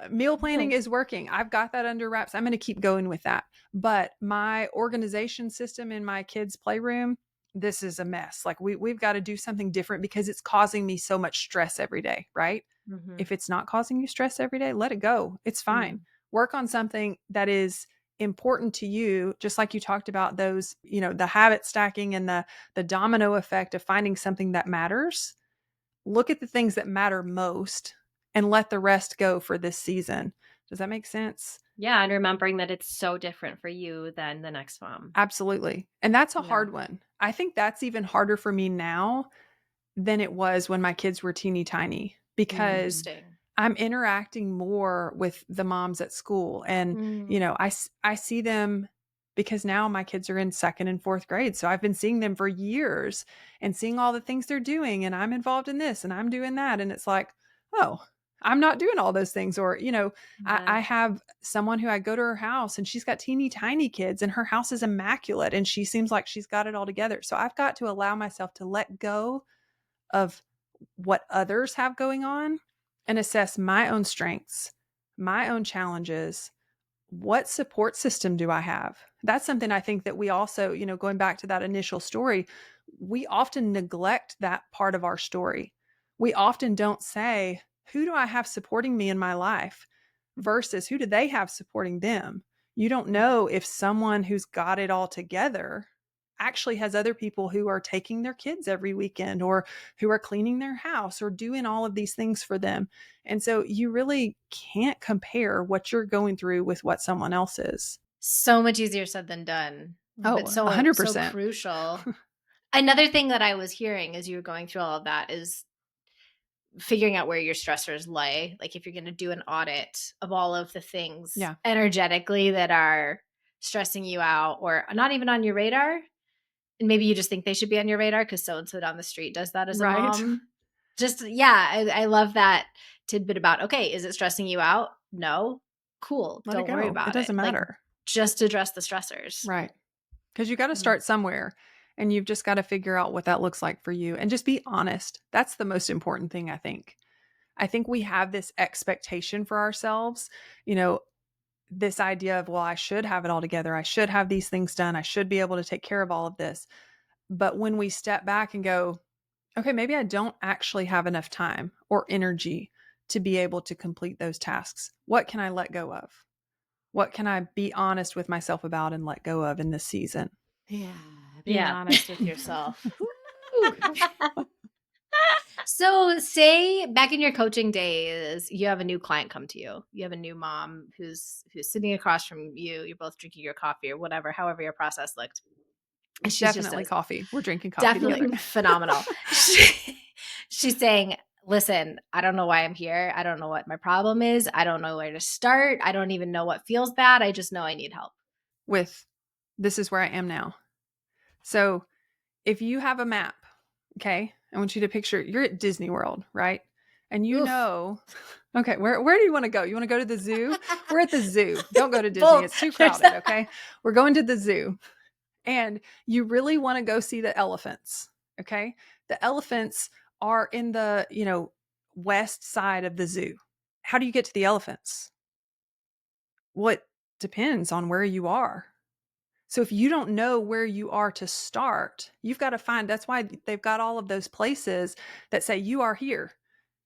Speaker 3: Meal planning is working. I've got that under wraps. I'm going to keep going with that. But my organization system in my kids' playroom, this is a mess. Like we've got to do something different because it's causing me so much stress every day. Right.
Speaker 1: Mm-hmm.
Speaker 3: If it's not causing you stress every day, let it go. It's fine. Work on something that is important to you, just like you talked about those, the habit stacking and the domino effect of finding something that matters. Look at the things that matter most and let the rest go for this season. Does that make sense?
Speaker 1: Yeah, and remembering that it's so different for you than the next mom.
Speaker 3: Absolutely. And that's a
Speaker 1: Yeah.
Speaker 3: hard one. I think that's even harder for me now than it was when my kids were teeny tiny because
Speaker 2: Interesting.
Speaker 3: I'm interacting more with the moms at school. And, I see them because now my kids are in second and fourth grade. So I've been seeing them for years and seeing all the things they're doing. And I'm involved in this and I'm doing that. And it's like, oh, I'm not doing all those things. Or, I
Speaker 1: Yeah.
Speaker 3: have someone who I go to her house and she's got teeny tiny kids and her house is immaculate and she seems like she's got it all together. So I've got to allow myself to let go of what others have going on and assess my own strengths, my own challenges. What support system do I have? That's something I think that we also, going back to that initial story, we often neglect that part of our story. We often don't say, who do I have supporting me in my life versus who do they have supporting them? You don't know if someone who's got it all together actually has other people who are taking their kids every weekend or who are cleaning their house or doing all of these things for them. And so you really can't compare what you're going through with what someone else is.
Speaker 2: So much easier said than done,
Speaker 3: Oh,
Speaker 2: but so
Speaker 3: 100%.
Speaker 2: crucial. Another thing that I was hearing as you were going through all of that is figuring out where your stressors lay. Like if you're going to do an audit of all of the things
Speaker 3: Yeah.
Speaker 2: energetically that are stressing you out or not even on your radar, and maybe you just think they should be on your radar because so and so down the street does that as a
Speaker 3: Right.
Speaker 2: mom. Just I love that tidbit about, okay, is it stressing you out? No. Cool.
Speaker 3: Let it
Speaker 2: Don't worry
Speaker 3: go. It
Speaker 2: about it.
Speaker 3: doesn't
Speaker 2: Like
Speaker 3: matter.
Speaker 2: just address the stressors.
Speaker 3: Right. Because you got to start somewhere and you've just got to figure out what that looks like for you and just be honest. That's the most important thing, I think. I think we have this expectation for ourselves, this idea of, well, I should have it all together. I should have these things done. I should be able to take care of all of this. But when we step back and go, okay, maybe I don't actually have enough time or energy to be able to complete those tasks. What can I let go of? What can I be honest with myself about and let go of in this season?
Speaker 2: Yeah, being
Speaker 1: Yeah.
Speaker 2: honest with yourself. Woo. So, say back in your coaching days, you have a new client come to you. You have a new mom who's sitting across from you. You're both drinking your coffee or whatever, however your process looked. And she's just
Speaker 3: Definitely coffee. We're drinking coffee
Speaker 2: definitely
Speaker 3: together.
Speaker 2: phenomenal. She's saying, "Listen, I don't know why I'm here. I don't know what my problem is. I don't know where to start. I don't even know what feels bad. I just know I need help."
Speaker 3: With this is where I am now. So if you have a map, okay, I want you to picture you're at Disney World, right? And you
Speaker 2: Oof.
Speaker 3: know, okay, where do you want to go? You want to go to the zoo? We're at the zoo. Don't go to Disney.
Speaker 2: Both.
Speaker 3: It's too
Speaker 2: There's
Speaker 3: crowded, okay? We're going to the zoo. And you really want to go see the elephants, okay? The elephants are in the, west side of the zoo. How do you get to the elephants? Well, it depends on where you are. So if you don't know where you are to start, you've got to find, that's why they've got all of those places that say you are here.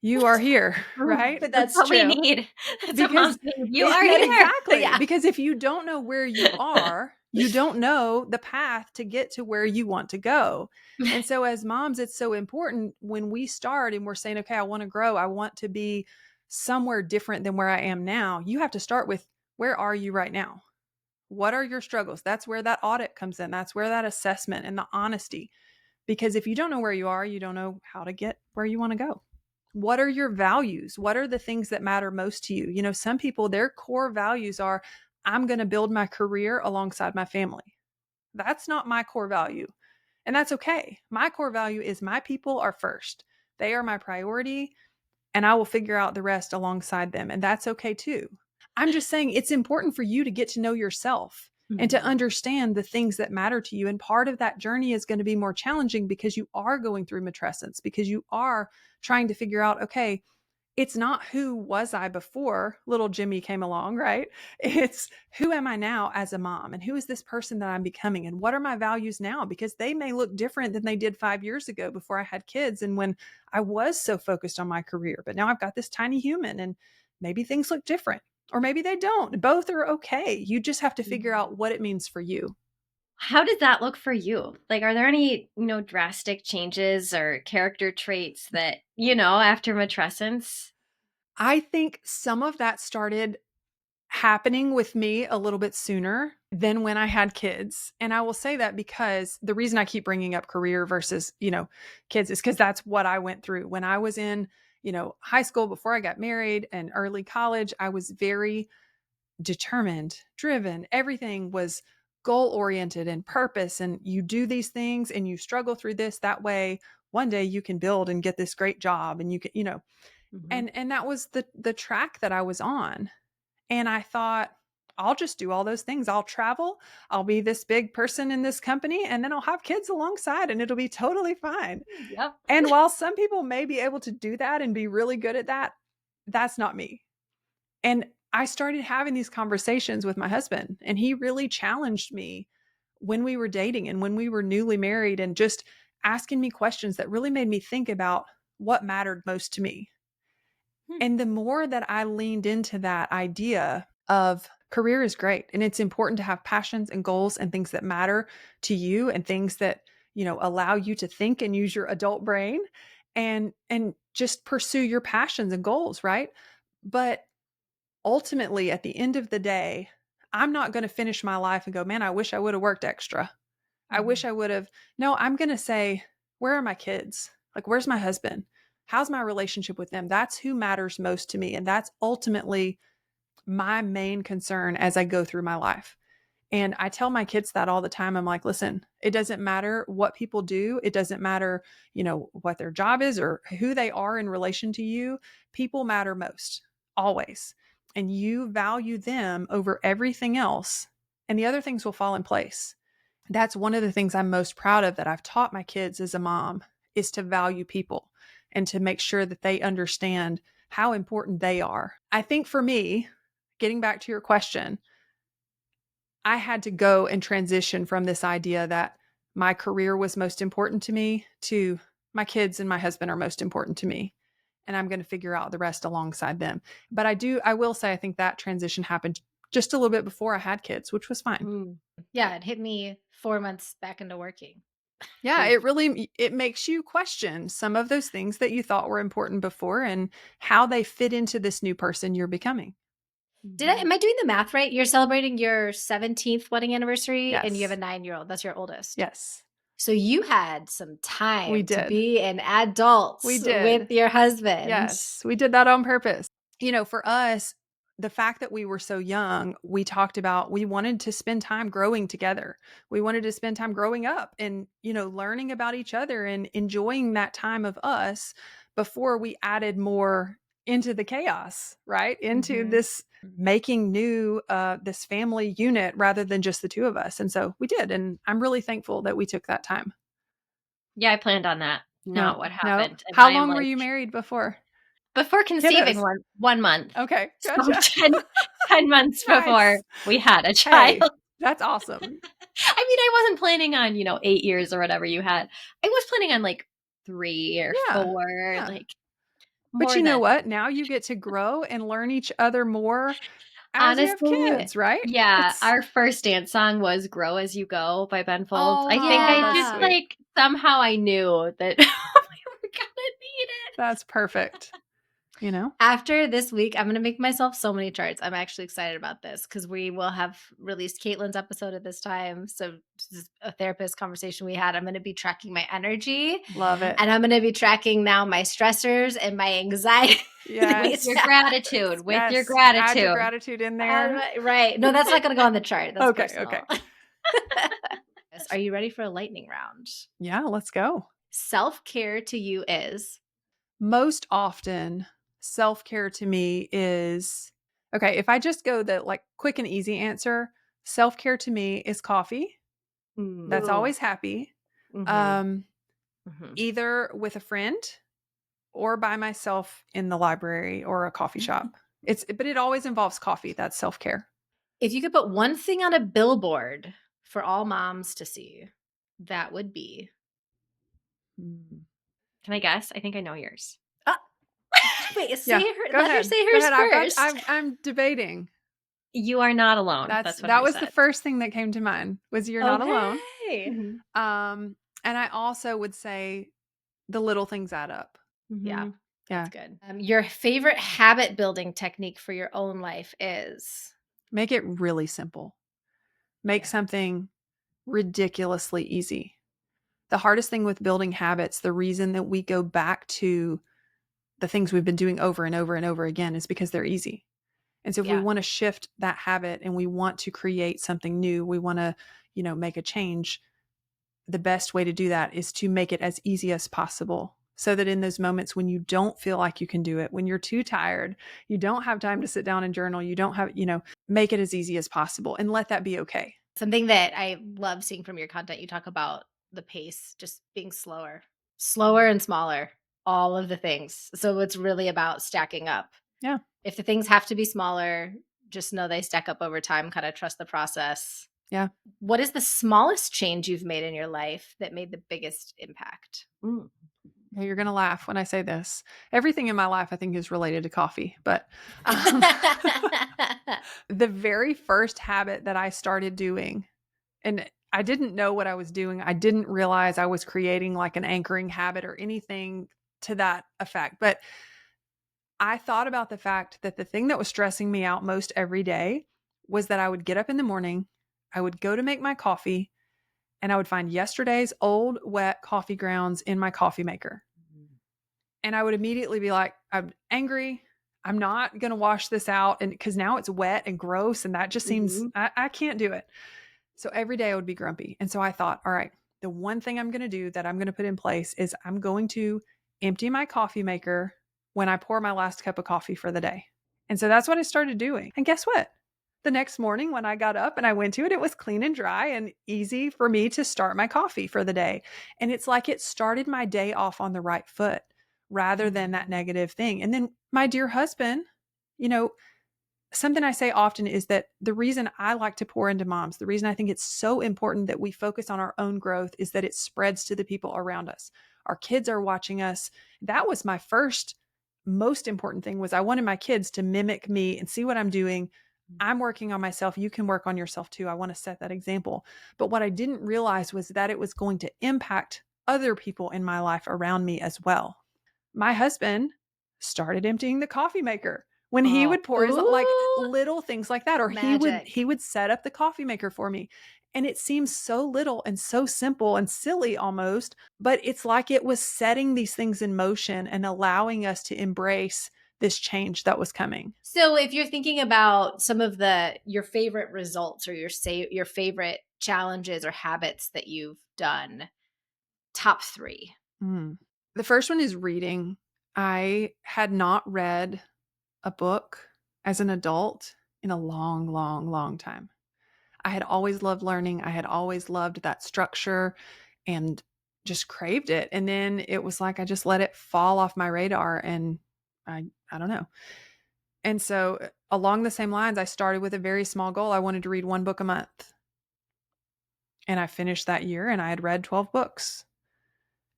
Speaker 3: You are here, right?
Speaker 2: But
Speaker 1: That's
Speaker 2: that's
Speaker 1: what we
Speaker 2: true.
Speaker 1: need. That's what
Speaker 3: Because
Speaker 1: moms need. You are
Speaker 3: yeah,
Speaker 1: here.
Speaker 3: exactly.
Speaker 2: Yeah.
Speaker 3: Because if you don't know where you are, you don't know the path to get to where you want to go. And so as moms, it's so important when we start and we're saying, okay, I want to grow. I want to be somewhere different than where I am now. You have to start with, where are you right now? What are your struggles? That's where that audit comes in. That's where that assessment and the honesty. Because if you don't know where you are, you don't know how to get where you want to go. What are your values? What are the things that matter most to you? Some people, their core values are, I'm going to build my career alongside my family. That's not my core value. And that's okay. My core value is my people are first. They are my priority, and I will figure out the rest alongside them. And that's okay too. I'm just saying it's important for you to get to know yourself and to understand the things that matter to you. And part of that journey is going to be more challenging because you are going through matrescence, because you are trying to figure out, okay, it's not who was I before little Jimmy came along, right? It's who am I now as a mom, and who is this person that I'm becoming, and what are my values now? Because they may look different than they did 5 years ago before I had kids and when I was so focused on my career. But now I've got this tiny human and maybe things look different or maybe they don't. Both are okay. You just have to figure out what it means for you.
Speaker 1: How did that look for you? Like, are there any, drastic changes or character traits that, after matrescence?
Speaker 3: I think some of that started happening with me a little bit sooner than when I had kids. And I will say that because the reason I keep bringing up career versus, kids is because that's what I went through. When I was in, high school before I got married and early college, I was very determined, driven. Everything was goal oriented and purpose. And you do these things and you struggle through this. That way, one day you can build and get this great job and you can, and that was the track that I was on. And I thought, I'll just do all those things. I'll travel. I'll be this big person in this company, and then I'll have kids alongside and it'll be totally fine.
Speaker 1: Yep.
Speaker 3: And while some people may be able to do that and be really good at that, that's not me. And I started having these conversations with my husband, and he really challenged me when we were dating and when we were newly married, and just asking me questions that really made me think about what mattered most to me. And the more that I leaned into that idea of career is great and it's important to have passions and goals and things that matter to you and things that, allow you to think and use your adult brain and just pursue your passions and goals, right? But ultimately at the end of the day, I'm not going to finish my life and go, man, I wish I would have worked extra. I wish I would have. No, I'm going to say, where are my kids? Like, where's my husband? How's my relationship with them? That's who matters most to me. And that's ultimately my main concern as I go through my life. And I tell my kids that all the time. I'm like, listen, it doesn't matter what people do. It doesn't matter, what their job is or who they are in relation to you. People matter most, always. And you value them over everything else. And the other things will fall in place. That's one of the things I'm most proud of that I've taught my kids as a mom, is to value people and to make sure that they understand how important they are. I think for me, getting back to your question, I had to go and transition from this idea that my career was most important to me to my kids and my husband are most important to me. And I'm going to figure out the rest alongside them. But I will say, I think that transition happened just a little bit before I had kids, which was fine.
Speaker 2: Mm. Yeah, it hit me 4 months back into working.
Speaker 3: Yeah, it really it makes you question some of those things that you thought were important before and how they fit into this new person you're becoming.
Speaker 2: Am I doing the math right? You're celebrating your 17th wedding anniversary and you have
Speaker 3: Yes.
Speaker 2: a 9-year-old. That's your oldest.
Speaker 3: Yes.
Speaker 2: So you had some
Speaker 3: We
Speaker 2: time to
Speaker 3: did.
Speaker 2: be an adult
Speaker 3: We
Speaker 2: with
Speaker 3: did.
Speaker 2: your husband.
Speaker 3: Yes, we did that on purpose. You know, for us, the fact that we were so young, we talked about we wanted to spend time growing together. We wanted to spend time growing up and, you know, learning about each other and enjoying that time of us before we added more into the chaos, right? Into this making new this family unit rather than just the two of us. And so we did, and I'm really thankful that we took that time.
Speaker 1: Yeah, I planned on that. Not what
Speaker 3: No.
Speaker 1: happened. And
Speaker 3: How
Speaker 1: I am
Speaker 3: long were
Speaker 1: like,
Speaker 3: you married before?
Speaker 1: before
Speaker 3: Hit
Speaker 1: conceiving,
Speaker 3: us.
Speaker 1: 1 month.
Speaker 3: Okay,
Speaker 1: So
Speaker 3: gotcha.
Speaker 1: 10 months before
Speaker 3: Nice.
Speaker 1: we had a
Speaker 3: Hey,
Speaker 1: child.
Speaker 3: that's awesome.
Speaker 1: I mean, I wasn't planning on, 8 years or whatever you had. I was planning on like 3 or
Speaker 3: Yeah,
Speaker 1: 4,
Speaker 3: yeah.
Speaker 1: like
Speaker 3: But
Speaker 1: more
Speaker 3: you know
Speaker 1: than
Speaker 3: what? Now you get to grow and learn each other more as you have
Speaker 1: honestly.
Speaker 3: kids, right?
Speaker 1: Yeah,
Speaker 3: It's
Speaker 1: our first dance song was "Grow as You Go" by Ben Folds. I think I
Speaker 3: that's
Speaker 1: just
Speaker 2: Yeah.
Speaker 3: sweet.
Speaker 1: like somehow I knew that we were gonna need it.
Speaker 3: That's perfect. You know?
Speaker 2: After this week, I'm going to make myself so many charts. I'm actually excited about this because we will have released Caitlin's episode at this time. So, this is a therapist conversation we had. I'm going to be tracking my energy
Speaker 3: Love it.
Speaker 2: and I'm going to be tracking now my stressors and my anxiety.
Speaker 3: Yes.
Speaker 1: Your gratitude, with your
Speaker 3: Yes. Add
Speaker 1: gratitude.
Speaker 3: your gratitude in there.
Speaker 2: Right. No, that's not going to go on the chart. That's
Speaker 3: Okay,
Speaker 2: personal.
Speaker 3: okay.
Speaker 2: Are you ready for a lightning round?
Speaker 3: Yeah, let's go.
Speaker 2: Self-care to you is?
Speaker 3: Most often, self-care to me is okay, if I just go the like quick and easy answer, self-care to me is coffee. That's
Speaker 2: Ooh.
Speaker 3: always happy.
Speaker 2: Mhm.
Speaker 3: Either with a friend or by myself in the library or a coffee shop. But it always involves coffee. That's self-care.
Speaker 2: If you could put one thing on a billboard for all moms to see, that would be.
Speaker 1: Can I guess? I think I know yours.
Speaker 2: Wait,
Speaker 3: Yeah, go
Speaker 2: let her
Speaker 3: ahead.
Speaker 2: say
Speaker 3: Go
Speaker 2: hers
Speaker 3: ahead.
Speaker 2: first.
Speaker 3: I'm debating.
Speaker 1: You are not alone. That's what
Speaker 3: That
Speaker 1: I
Speaker 3: was
Speaker 1: said.
Speaker 3: the first thing that came to mind was you're not alone.
Speaker 2: Okay.
Speaker 3: And I also would say the little things add up.
Speaker 2: Yeah,
Speaker 3: Yeah.
Speaker 2: that's good. Your favorite habit building technique for your own life is?
Speaker 3: Make it really simple. Make something ridiculously easy. The hardest thing with building habits, the reason that we go back to the things we've been doing over and over and over again is because they're easy. And so if we want to shift that habit and we want to create something new, we want to, make a change, the best way to do that is to make it as easy as possible. So that in those moments when you don't feel like you can do it, when you're too tired, you don't have time to sit down and journal, you don't have, make it as easy as possible and let that be okay.
Speaker 2: Something that I love seeing from your content, you talk about the pace, just being slower and smaller, all of the things. So it's really about stacking up.
Speaker 3: Yeah.
Speaker 2: If the things have to be smaller, just know they stack up over time, kind of trust the process.
Speaker 3: Yeah.
Speaker 2: What is the smallest change you've made in your life that made the biggest impact?
Speaker 3: You're going to laugh when I say this. Everything in my life, I think, is related to coffee. But the very first habit that I started doing, and I didn't know what I was doing. I didn't realize I was creating like an anchoring habit or anything to that effect. But I thought about the fact that the thing that was stressing me out most every day was that I would get up in the morning, I would go to make my coffee, and I would find yesterday's old, wet coffee grounds in my coffee maker. And I would immediately be like, I'm angry. I'm not going to wash this out. And because now it's wet and gross. And that just seems, I can't do it. So every day I would be grumpy. And so I thought, all right, the one thing I'm going to do that I'm going to put in place is I'm going to empty my coffee maker when I pour my last cup of coffee for the day. And so that's what I started doing. And guess what? The next morning when I got up and I went to it, it was clean and dry and easy for me to start my coffee for the day. And it's like it started my day off on the right foot rather than that negative thing. And then my dear husband, something I say often is that the reason I like to pour into moms, the reason I think it's so important that we focus on our own growth is that it spreads to the people around us. Our kids are watching us. That was my first most important thing was I wanted my kids to mimic me and see what I'm doing. I'm working on myself. You can work on yourself too. I want to set that example. But what I didn't realize was that it was going to impact other people in my life around me as well. My husband started emptying the coffee maker when he would pour his, like,
Speaker 2: Ooh,
Speaker 3: little things like that, or
Speaker 2: magic.
Speaker 3: he would set up the coffee maker for me. And it seems so little and so simple and silly almost, but it's like it was setting these things in motion and allowing us to embrace this change that was coming.
Speaker 2: So if you're thinking about some of your favorite results or your favorite challenges or habits that you've done, top 3.
Speaker 3: Mm. The first one is reading. I had not read a book as an adult in a long, long, long time. I had always loved learning. I had always loved that structure and just craved it. And then it was like I just let it fall off my radar, and I don't know. And so along the same lines, I started with a very small goal. I wanted to read 1 book a month. And I finished that year and I had read 12 books.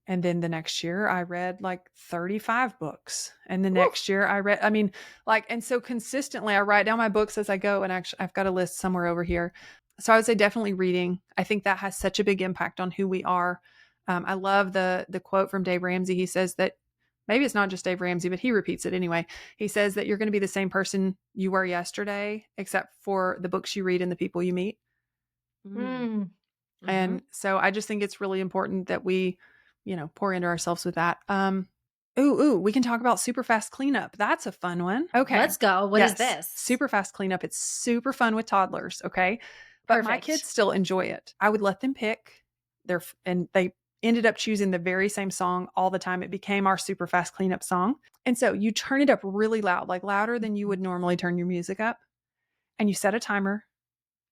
Speaker 3: And then the next year I read like 35 books. And the next year I read, and so consistently I write down my books as I go. And actually, I've got a list somewhere over here. So I would say definitely reading. I think that has such a big impact on who we are. I love the quote from Dave Ramsey. He says that, maybe it's not just Dave Ramsey, but he repeats it anyway. He says that you're going to be the same person you were yesterday, except for the books you read and the people you meet.
Speaker 2: Mm.
Speaker 3: And so I just think it's really important that we, pour into ourselves with that. We can talk about super fast cleanup. That's a fun one. Okay.
Speaker 2: Let's go. What is this?
Speaker 3: Super fast cleanup. It's super fun with toddlers. Okay. But my
Speaker 2: Perfect.
Speaker 3: kids still enjoy it. I would let them pick and they ended up choosing the very same song all the time. It became our super fast cleanup song. And so you turn it up really loud, like louder than you would normally turn your music up. And you set a timer.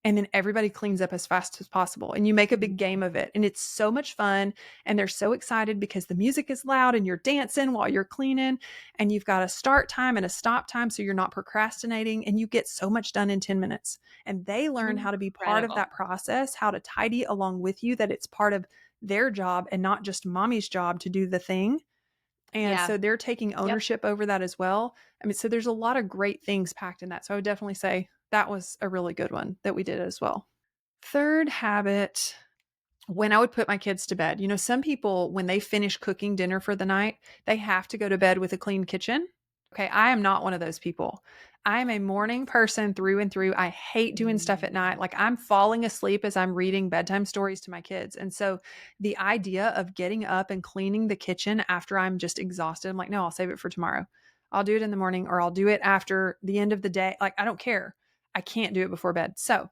Speaker 3: And then everybody cleans up as fast as possible. And you make a big game of it. And it's so much fun. And they're so excited because the music is loud and you're dancing while you're cleaning. And you've got a start time and a stop time. So you're not procrastinating. And you get so much done in 10 minutes. And they learn how to be part of that process, how to tidy along with you, that it's part of their job and not just mommy's job to do the thing. And so they're taking ownership over that as well. So there's a lot of great things packed in that. So I would definitely say that was a really good one that we did as well. Third habit, when I would put my kids to bed. Some people, when they finish cooking dinner for the night, they have to go to bed with a clean kitchen. Okay, I am not one of those people. I am a morning person through and through. I hate doing stuff at night. Like, I'm falling asleep as I'm reading bedtime stories to my kids. And so the idea of getting up and cleaning the kitchen after I'm just exhausted, I'm like, no, I'll save it for tomorrow. I'll do it in the morning, or I'll do it after the end of the day. Like, I don't care. I can't do it before bed. So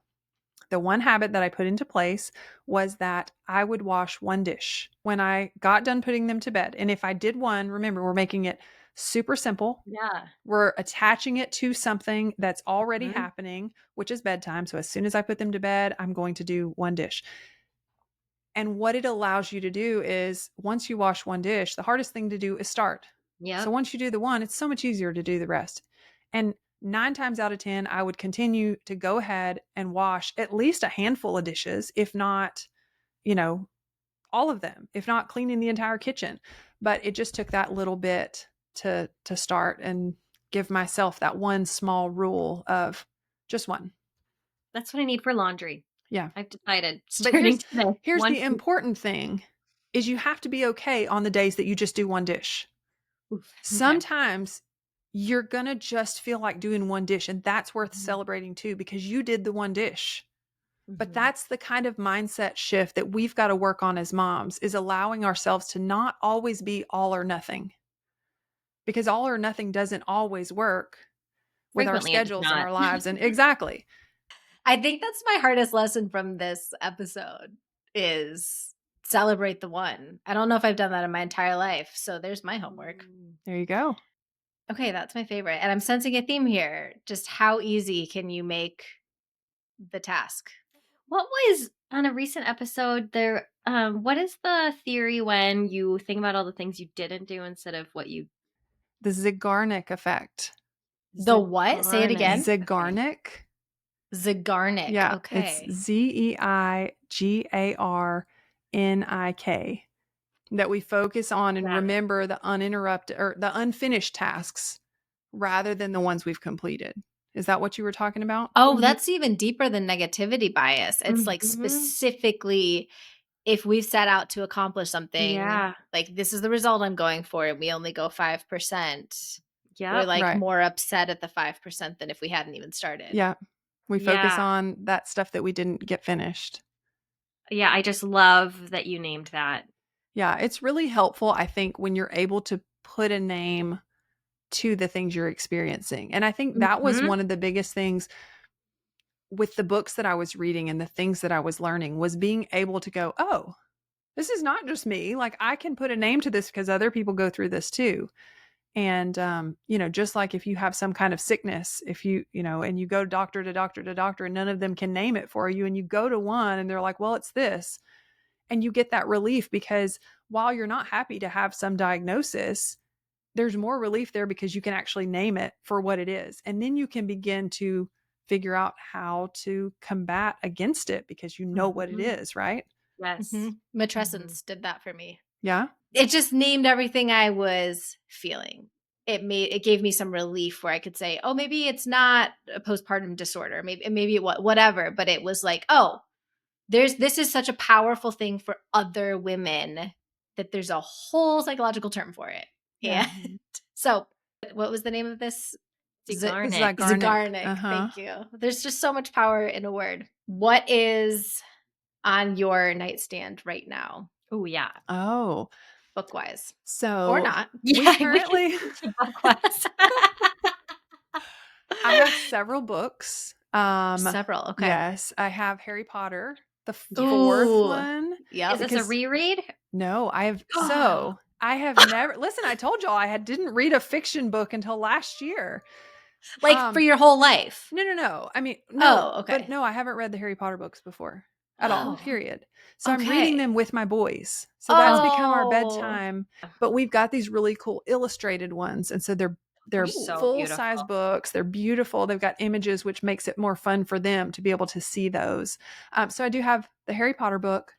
Speaker 3: the one habit that I put into place was that I would wash 1 dish when I got done putting them to bed. And if I did one, remember, we're making it super simple.
Speaker 2: Yeah.
Speaker 3: We're attaching it to something that's already happening, which is bedtime. So as soon as I put them to bed, I'm going to do 1 dish. And what it allows you to do is, once you wash 1 dish, the hardest thing to do is start. So once you do the one, it's so much easier to do the rest. And 9 times out of 10, I would continue to go ahead and wash at least a handful of dishes, if not, all of them, if not cleaning the entire kitchen. But it just took that little bit to start and give myself that one small rule of just 1.
Speaker 1: That's what I need for laundry.
Speaker 3: Yeah.
Speaker 1: I've decided.
Speaker 3: But here's the important thing is you have to be okay on the days that you just do 1 dish. Sometimes you're going to just feel like doing 1 dish, and that's worth celebrating too, because you did the 1 dish. But that's the kind of mindset shift that we've got to work on as moms, is allowing ourselves to not always be all or nothing, because all or nothing doesn't always work with our schedules and our lives. And exactly.
Speaker 2: I think that's my hardest lesson from this episode, is celebrate the 1. I don't know if I've done that in my entire life. So there's my homework.
Speaker 3: There you go.
Speaker 2: Okay, that's my favorite. And I'm sensing a theme here. Just how easy can you make the task?
Speaker 1: What was on a recent episode there? What is the theory when you think about all the things you didn't do instead of what you?
Speaker 3: The Zeigarnik effect.
Speaker 2: The what? Say it again.
Speaker 3: Zeigarnik.
Speaker 2: Zeigarnik.
Speaker 3: Yeah.
Speaker 2: Okay.
Speaker 3: It's Zeigarnik. That we focus on and remember the uninterrupted or the unfinished tasks rather than the ones we've completed. Is that what you were talking about?
Speaker 2: Oh, that's even deeper than negativity bias. It's like
Speaker 1: Mhm.
Speaker 2: specifically if we've set out to accomplish something,
Speaker 1: Yeah.
Speaker 2: like this is the result I'm going for, and we only go 5%, we're
Speaker 1: Yep.
Speaker 2: like
Speaker 3: Right.
Speaker 2: more upset at the 5% than if we hadn't even started.
Speaker 3: Yeah. We focus
Speaker 1: Yeah.
Speaker 3: on that stuff that we didn't get finished.
Speaker 1: Yeah, I just love that you named that.
Speaker 3: Yeah, it's really helpful, I think, when you're able to put a name to the things you're experiencing. And I think that was
Speaker 1: Mhm.
Speaker 3: one of the biggest things with the books that I was reading and the things that I was learning was being able to go, oh, this is not just me. Like I can put a name to this because other people go through this too. And, just like if you have some kind of sickness, if and you go doctor to doctor to doctor and none of them can name it for you. And you go to one and they're like, well, it's this. And you get that relief because while you're not happy to have some diagnosis, there's more relief there because you can actually name it for what it is. And then you can begin to figure out how to combat against it because you know what it
Speaker 1: Mhm.
Speaker 3: is, right?
Speaker 1: Yes. Mhm.
Speaker 2: Matrescence did that for me.
Speaker 3: Yeah.
Speaker 2: It just named everything I was feeling. It gave me some relief where I could say, oh, maybe it's not a postpartum disorder, maybe whatever, but it was like, oh, this is such a powerful thing for other women that there's a whole psychological term for it.
Speaker 3: Yeah.
Speaker 2: And so what was the name of this?
Speaker 1: Zygarnik.
Speaker 3: Zygarnik.
Speaker 2: Zygarnik.
Speaker 3: Uh-huh.
Speaker 2: Thank you. There's just so much power in a word. What is on your nightstand right now,
Speaker 1: Oh, yeah.
Speaker 3: Oh,
Speaker 2: book-wise? Or
Speaker 3: so
Speaker 2: not?
Speaker 3: we
Speaker 1: Yeah, we can
Speaker 3: currently
Speaker 1: switch to book-wise.
Speaker 3: I have several books.
Speaker 2: Several, okay.
Speaker 3: Yes, I have Harry Potter, the fourth
Speaker 2: Ooh.
Speaker 3: one,
Speaker 1: Is
Speaker 2: Yep.
Speaker 1: this a
Speaker 3: because
Speaker 1: reread?
Speaker 3: no, I have never listen, I told y'all I didn't read a fiction book until last year.
Speaker 2: Like for your whole life?
Speaker 3: No. I mean, no,
Speaker 2: Oh,
Speaker 3: but
Speaker 2: okay.
Speaker 3: no, I haven't read the Harry Potter books before at all,
Speaker 2: Oh,
Speaker 3: period. So I'm reading
Speaker 2: okay.
Speaker 3: them with my boys. So that's
Speaker 1: Oh,
Speaker 3: become our
Speaker 2: Oh.
Speaker 3: bedtime, but we've got these really cool illustrated ones. And so they're
Speaker 1: so
Speaker 2: Ooh.
Speaker 3: full-size
Speaker 1: beautiful.
Speaker 3: books. They're beautiful. They've got images, which makes it more fun for them to be able to see those. So I do have the Harry Potter book.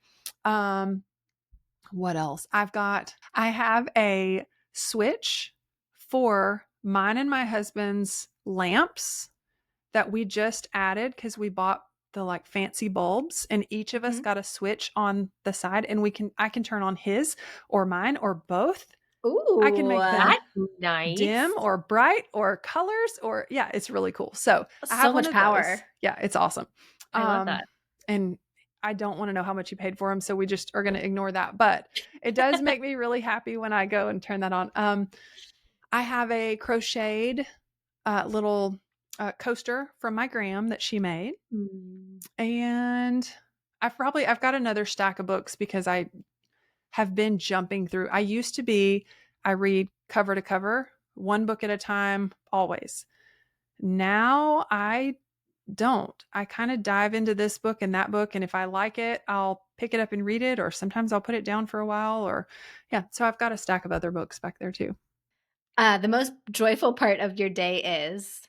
Speaker 3: What else? I have a switch for mine and my husband's lamps that we just added because we bought the like fancy bulbs and each of us
Speaker 2: Mhm.
Speaker 3: got a switch on the side and I can turn on his or mine or both. I can
Speaker 2: Ooh.
Speaker 3: make them
Speaker 1: That's nice.
Speaker 3: dim or bright or colors or yeah, it's really cool. So I
Speaker 2: So
Speaker 3: have one
Speaker 2: much
Speaker 3: of those.
Speaker 2: power.
Speaker 3: Yeah, it's awesome.
Speaker 1: I love
Speaker 3: Um,
Speaker 1: that.
Speaker 3: and I don't want to know how much you paid for them, so we just are going to ignore that. But it does make me really happy when I go and turn that on. I have a crocheted little coaster from my gram that she made,
Speaker 1: Mm.
Speaker 3: and I've got another stack of books because I have been jumping through. I read cover to cover, one book at a time, always. Now I don't. I kind of dive into this book and that book, and if I like it, I'll pick it up and read it, or sometimes I'll put it down for a while, or yeah. So I've got a stack of other books back there too.
Speaker 2: The most joyful part of your day is?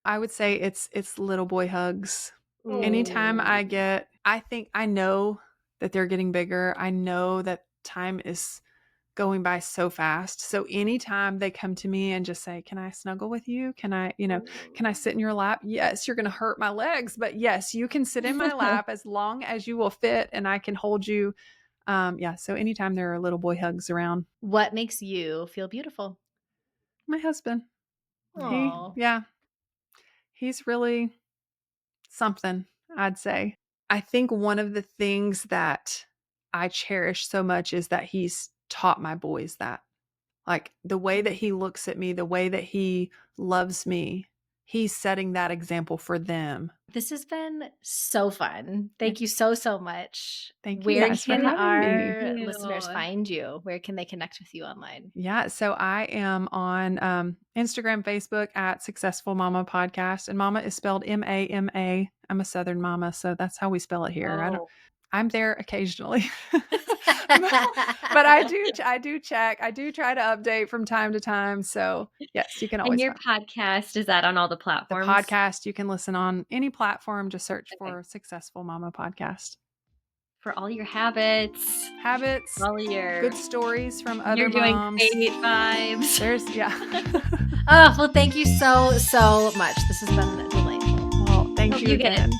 Speaker 3: I would say it's little boy hugs. Anytime
Speaker 2: Ooh.
Speaker 3: I think I know that they're getting bigger. I know that time is going by so fast. So anytime they come to me and just say, "Can I snuggle with you? Can I sit in your lap?" Yes, you're going to hurt my legs, but yes, you can sit in my lap as long as you will fit and I can hold you. Yeah. So anytime there are little boy hugs around,
Speaker 2: What makes you feel beautiful?
Speaker 3: my husband,
Speaker 2: Oh.
Speaker 3: yeah, he's really something, I'd say. I think one of the things that I cherish so much is that he's taught my boys that. Like the way that he looks at me, the way that he loves me, he's setting that example for them.
Speaker 2: This has been so fun.
Speaker 3: Yeah.
Speaker 2: Thank you so much.
Speaker 3: Thank you
Speaker 2: Where
Speaker 3: guys for
Speaker 2: can
Speaker 3: having me.
Speaker 2: our
Speaker 1: Thank
Speaker 2: listeners
Speaker 1: you.
Speaker 2: find you? Where can they connect with you online?
Speaker 3: Yeah. So I am on Instagram, Facebook at Successful Mama Podcast. And mama is spelled Mama. I'm a Southern mama. So that's how we spell it here.
Speaker 1: Oh.
Speaker 3: I'm there occasionally. But I do check. I do try to update from time to time. So yes, you can
Speaker 1: And
Speaker 3: always
Speaker 1: your
Speaker 3: find
Speaker 1: podcast, is that on all the
Speaker 3: the
Speaker 1: platforms?
Speaker 3: podcast. You can listen on any platform. Just search
Speaker 1: Okay.
Speaker 3: for Successful Mama Podcast.
Speaker 1: For all your habits,
Speaker 3: Habits,
Speaker 1: all your
Speaker 3: good stories from
Speaker 1: you're
Speaker 3: other
Speaker 1: doing
Speaker 3: moms.
Speaker 1: great vibes.
Speaker 3: Yeah.
Speaker 2: Oh, well, thank you so much. This has been delightful.
Speaker 3: Well, thank
Speaker 1: Hope
Speaker 3: you
Speaker 1: you get
Speaker 3: again.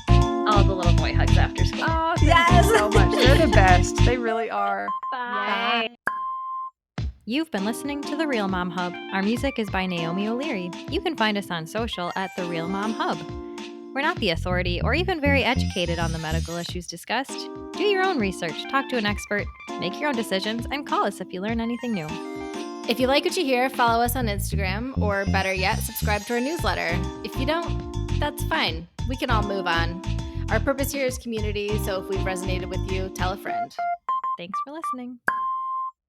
Speaker 1: all the little boy hugs after school.
Speaker 3: Oh, thank
Speaker 2: Yes.
Speaker 3: you so much. They're the best. They really are.
Speaker 1: Bye. You've been listening to The Real Mom Hub. Our music is by Naomi O'Leary. You can find us on social at The Real Mom Hub. We're not the authority or even very educated on the medical issues discussed. Do your own research, talk to an expert, make your own decisions, and call us if you learn anything new.
Speaker 2: If you like what you hear, follow us on Instagram, or better yet, subscribe to our newsletter. If you don't, that's fine. We can all move on. Our purpose here is community, so if we've resonated with you, tell a friend.
Speaker 1: Thanks for listening.